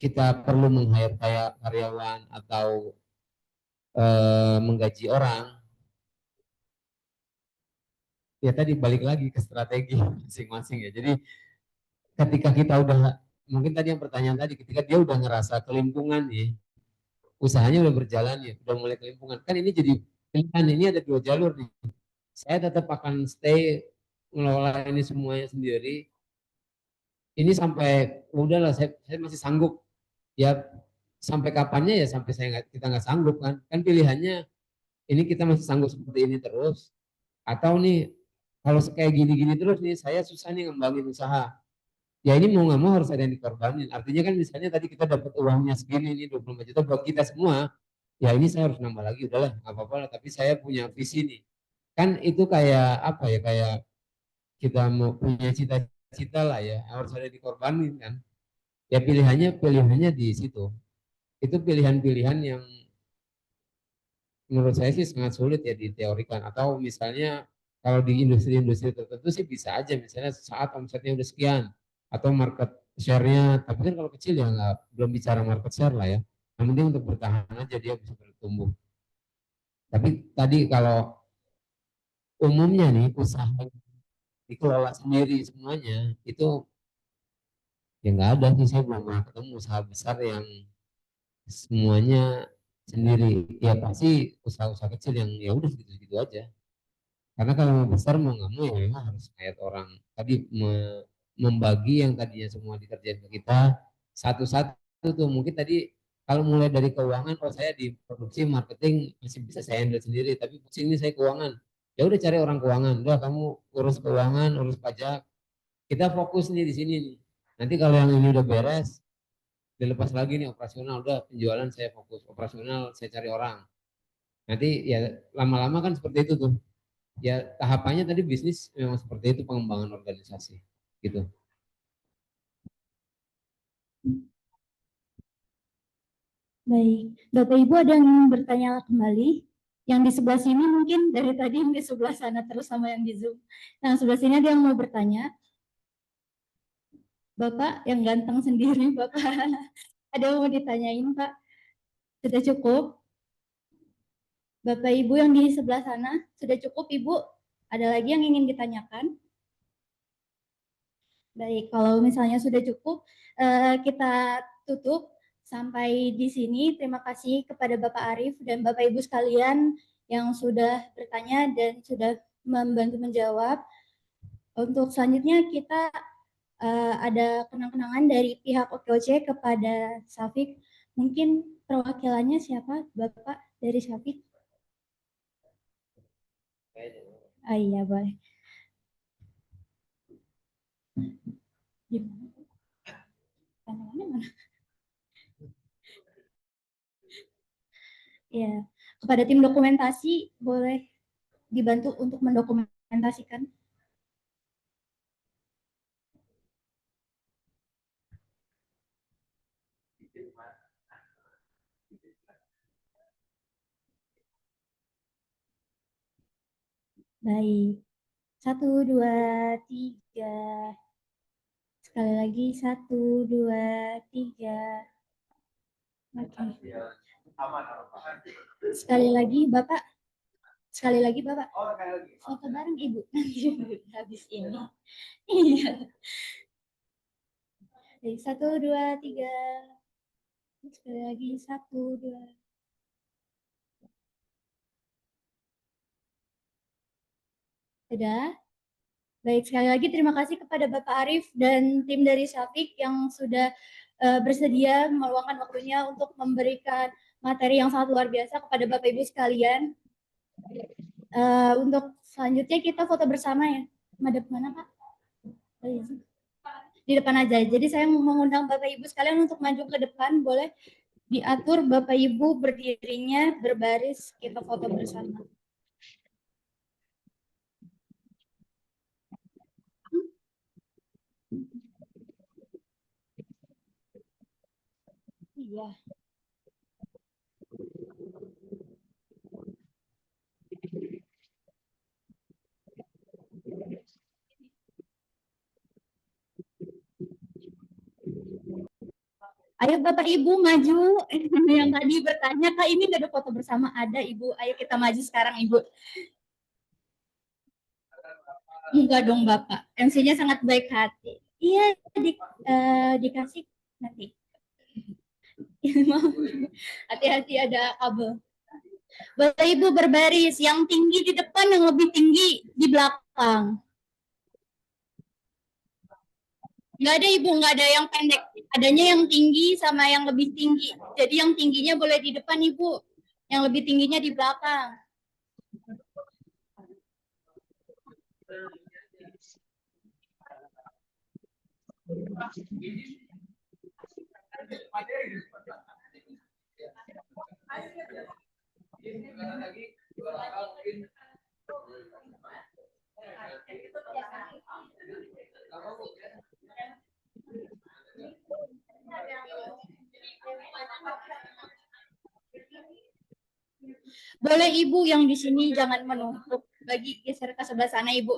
kita perlu meng-hire kayak karyawan atau menggaji orang? Ya tadi balik lagi ke strategi masing-masing ya. Jadi ketika kita udah, mungkin tadi yang pertanyaan tadi, ketika dia udah ngerasa kelimpungan nih, usahanya udah berjalan ya, udah mulai kelimpungan. Kan ini jadi pilihan, ini ada 2 jalur nih. Saya tetap akan stay ngelola ini semuanya sendiri. Ini sampai udahlah, saya masih sanggup. Ya sampai kapannya ya sampai kita nggak sanggup kan. Kan pilihannya ini kita masih sanggup seperti ini terus, atau nih kalau kayak gini-gini terus nih saya susah nih ngembangin usaha. Ya ini mau nggak mau harus ada yang dikorbanin. Artinya kan misalnya tadi kita dapat uangnya segini nih 25 juta buat kita semua, ya ini saya harus nambah lagi, udahlah nggak apa-apa lah, tapi saya punya visi nih. Kan itu kayak apa ya, kayak kita mau punya cita-cita lah ya, harus ada dikorbanin kan. Ya pilihannya di situ. Itu pilihan-pilihan yang menurut saya sih sangat sulit ya diteorikan. Atau misalnya kalau di industri-industri tertentu sih bisa aja, misalnya saat omsetnya udah sekian atau market share-nya, tapi kan kalau kecil ya nggak, belum bicara market share lah ya. Yang penting untuk bertahan aja dia bisa bertumbuh. Tapi tadi kalau umumnya nih usaha dikelola sendiri semuanya itu ya nggak ada sih, saya belum pernah ketemu usaha besar yang semuanya sendiri. Ya pasti usaha-usaha kecil yang ya udah gitu-gitu aja. Karena kalau mau besar mau nggak mau ya memang harus kayak orang tadi membagi yang tadinya semua dikerjain ke kita satu-satu tuh. Mungkin tadi kalau mulai dari keuangan, oh saya di produksi marketing masih bisa saya handle sendiri, tapi sini saya keuangan. Ya udah cari orang keuangan, udah kamu urus keuangan, urus pajak. Kita fokus nih di sini nih. Nanti kalau yang ini udah beres, dilepas lagi nih operasional, udah penjualan saya fokus, operasional saya cari orang. Nanti ya lama-lama kan seperti itu tuh. Ya tahapannya tadi bisnis memang seperti itu, pengembangan organisasi gitu. Baik, Bapak Ibu ada yang ingin bertanya kembali? Yang di sebelah sini mungkin dari tadi yang di sebelah sana terus sama yang di Zoom. Yang sebelah sini ada yang mau bertanya? Bapak yang ganteng sendiri, Bapak. Ada yang mau ditanyain, Pak? Sudah cukup? Bapak Ibu yang di sebelah sana, sudah cukup Ibu? Ada lagi yang ingin ditanyakan? Baik, kalau misalnya sudah cukup, kita tutup sampai di sini. Terima kasih kepada Bapak Arief dan Bapak Ibu sekalian yang sudah bertanya dan sudah membantu menjawab. Untuk selanjutnya kita ada kenang-kenangan dari pihak OKOC kepada Syafiq. Mungkin perwakilannya siapa, Bapak dari Syafiq? Ah iya, boleh. Gimana? Tantangannya mana? Ya, kepada tim dokumentasi boleh dibantu untuk mendokumentasikan. Baik, 1, 2, 3. Sekali lagi 1, 2, 3. Oke. Sekali lagi Bapak. Sekali lagi Bapak. Foto bareng Ibu. Nanti habis ini. Iya. Jadi 1, 2, 3. Sekali lagi 1, 2. Sudah. Baik, sekali lagi terima kasih kepada Bapak Arief dan tim dari Syafiq yang sudah bersedia meluangkan waktunya untuk memberikan materi yang sangat luar biasa kepada Bapak Ibu sekalian. Untuk selanjutnya kita foto bersama ya. Madep mana Pak? Di depan aja. Jadi saya mengundang Bapak Ibu sekalian untuk maju ke depan. Boleh diatur Bapak Ibu berdirinya berbaris, kita foto bersama. Iya. Ayo Bapak Ibu maju. Yang tadi bertanya, Kak ini nggak ada foto bersama? Ada Ibu, ayo kita maju sekarang Ibu. Enggak dong Bapak, MC-nya sangat baik hati. Iya, dikasih nanti. Hati-hati ada kabel. Bapak Ibu berbaris, yang tinggi di depan, yang lebih tinggi di belakang. Nggak ada Ibu, nggak ada yang pendek. Adanya yang tinggi sama yang lebih tinggi. Jadi yang tingginya boleh di depan Ibu, yang lebih tingginya di belakang. Boleh Ibu yang di sini jangan menumpuk. Bagi geser ke sebelah sana Ibu.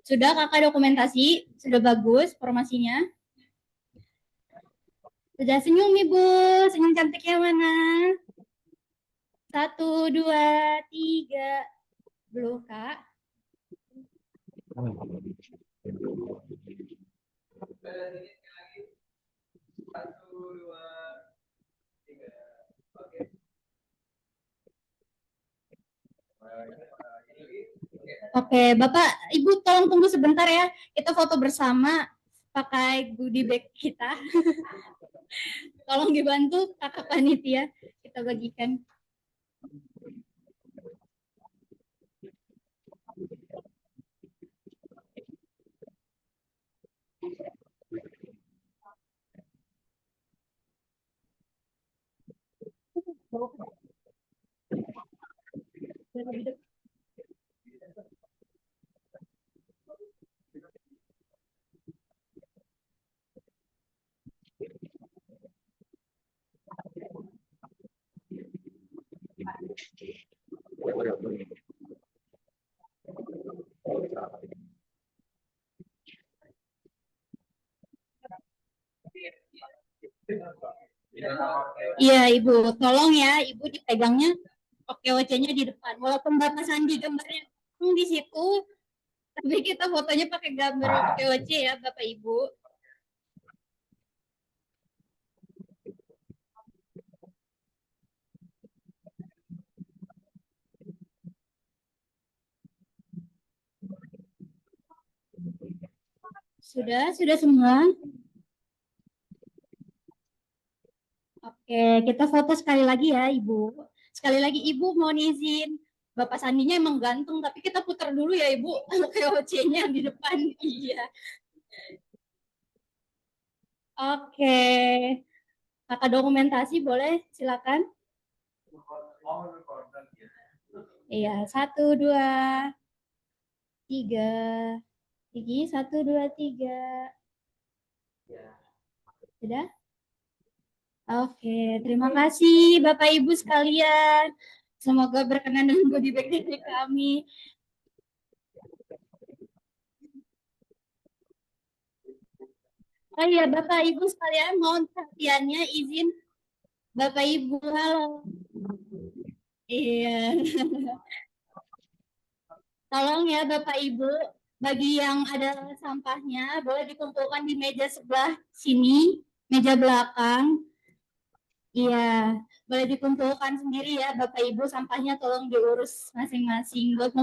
Sudah Kakak dokumentasi, sudah bagus formasinya. Sudah senyum Ibu, senyum cantiknya mana? 1, 2, 3. Belum Kak. Oke, Bapak, Ibu tolong tunggu sebentar ya. Kita foto bersama pakai goodie bag kita. Tolong dibantu kakak panitia, kita bagikan. Iya Ibu, tolong ya Ibu dipegangnya OKOC-nya di depan. Walaupun Bapak Sandi gambarnya di situ, tapi kita fotonya pakai gambar OKOC ya Bapak Ibu. Sudah semua. Oke, kita foto sekali lagi ya Ibu. Sekali lagi Ibu mohon izin. Bapak Sandinya emang ganteng, tapi kita putar dulu ya Ibu. OKOC-nya di depan. Iya. Oke. Kakak dokumentasi boleh, silakan. Iya, 1, 2, 3. Gigi, 1, 2, 3. Sudah? Oke, terima kasih Bapak Ibu sekalian. Semoga berkenan dengan body bag dari kami. Oh iya, Bapak Ibu sekalian, mohon perhatiannya, izin Bapak Ibu, halo. Iya. Tolong ya Bapak Ibu, bagi yang ada sampahnya boleh dikumpulkan di meja sebelah sini, meja belakang. Iya, boleh dikumpulkan sendiri ya Bapak Ibu, sampahnya tolong diurus masing-masing buat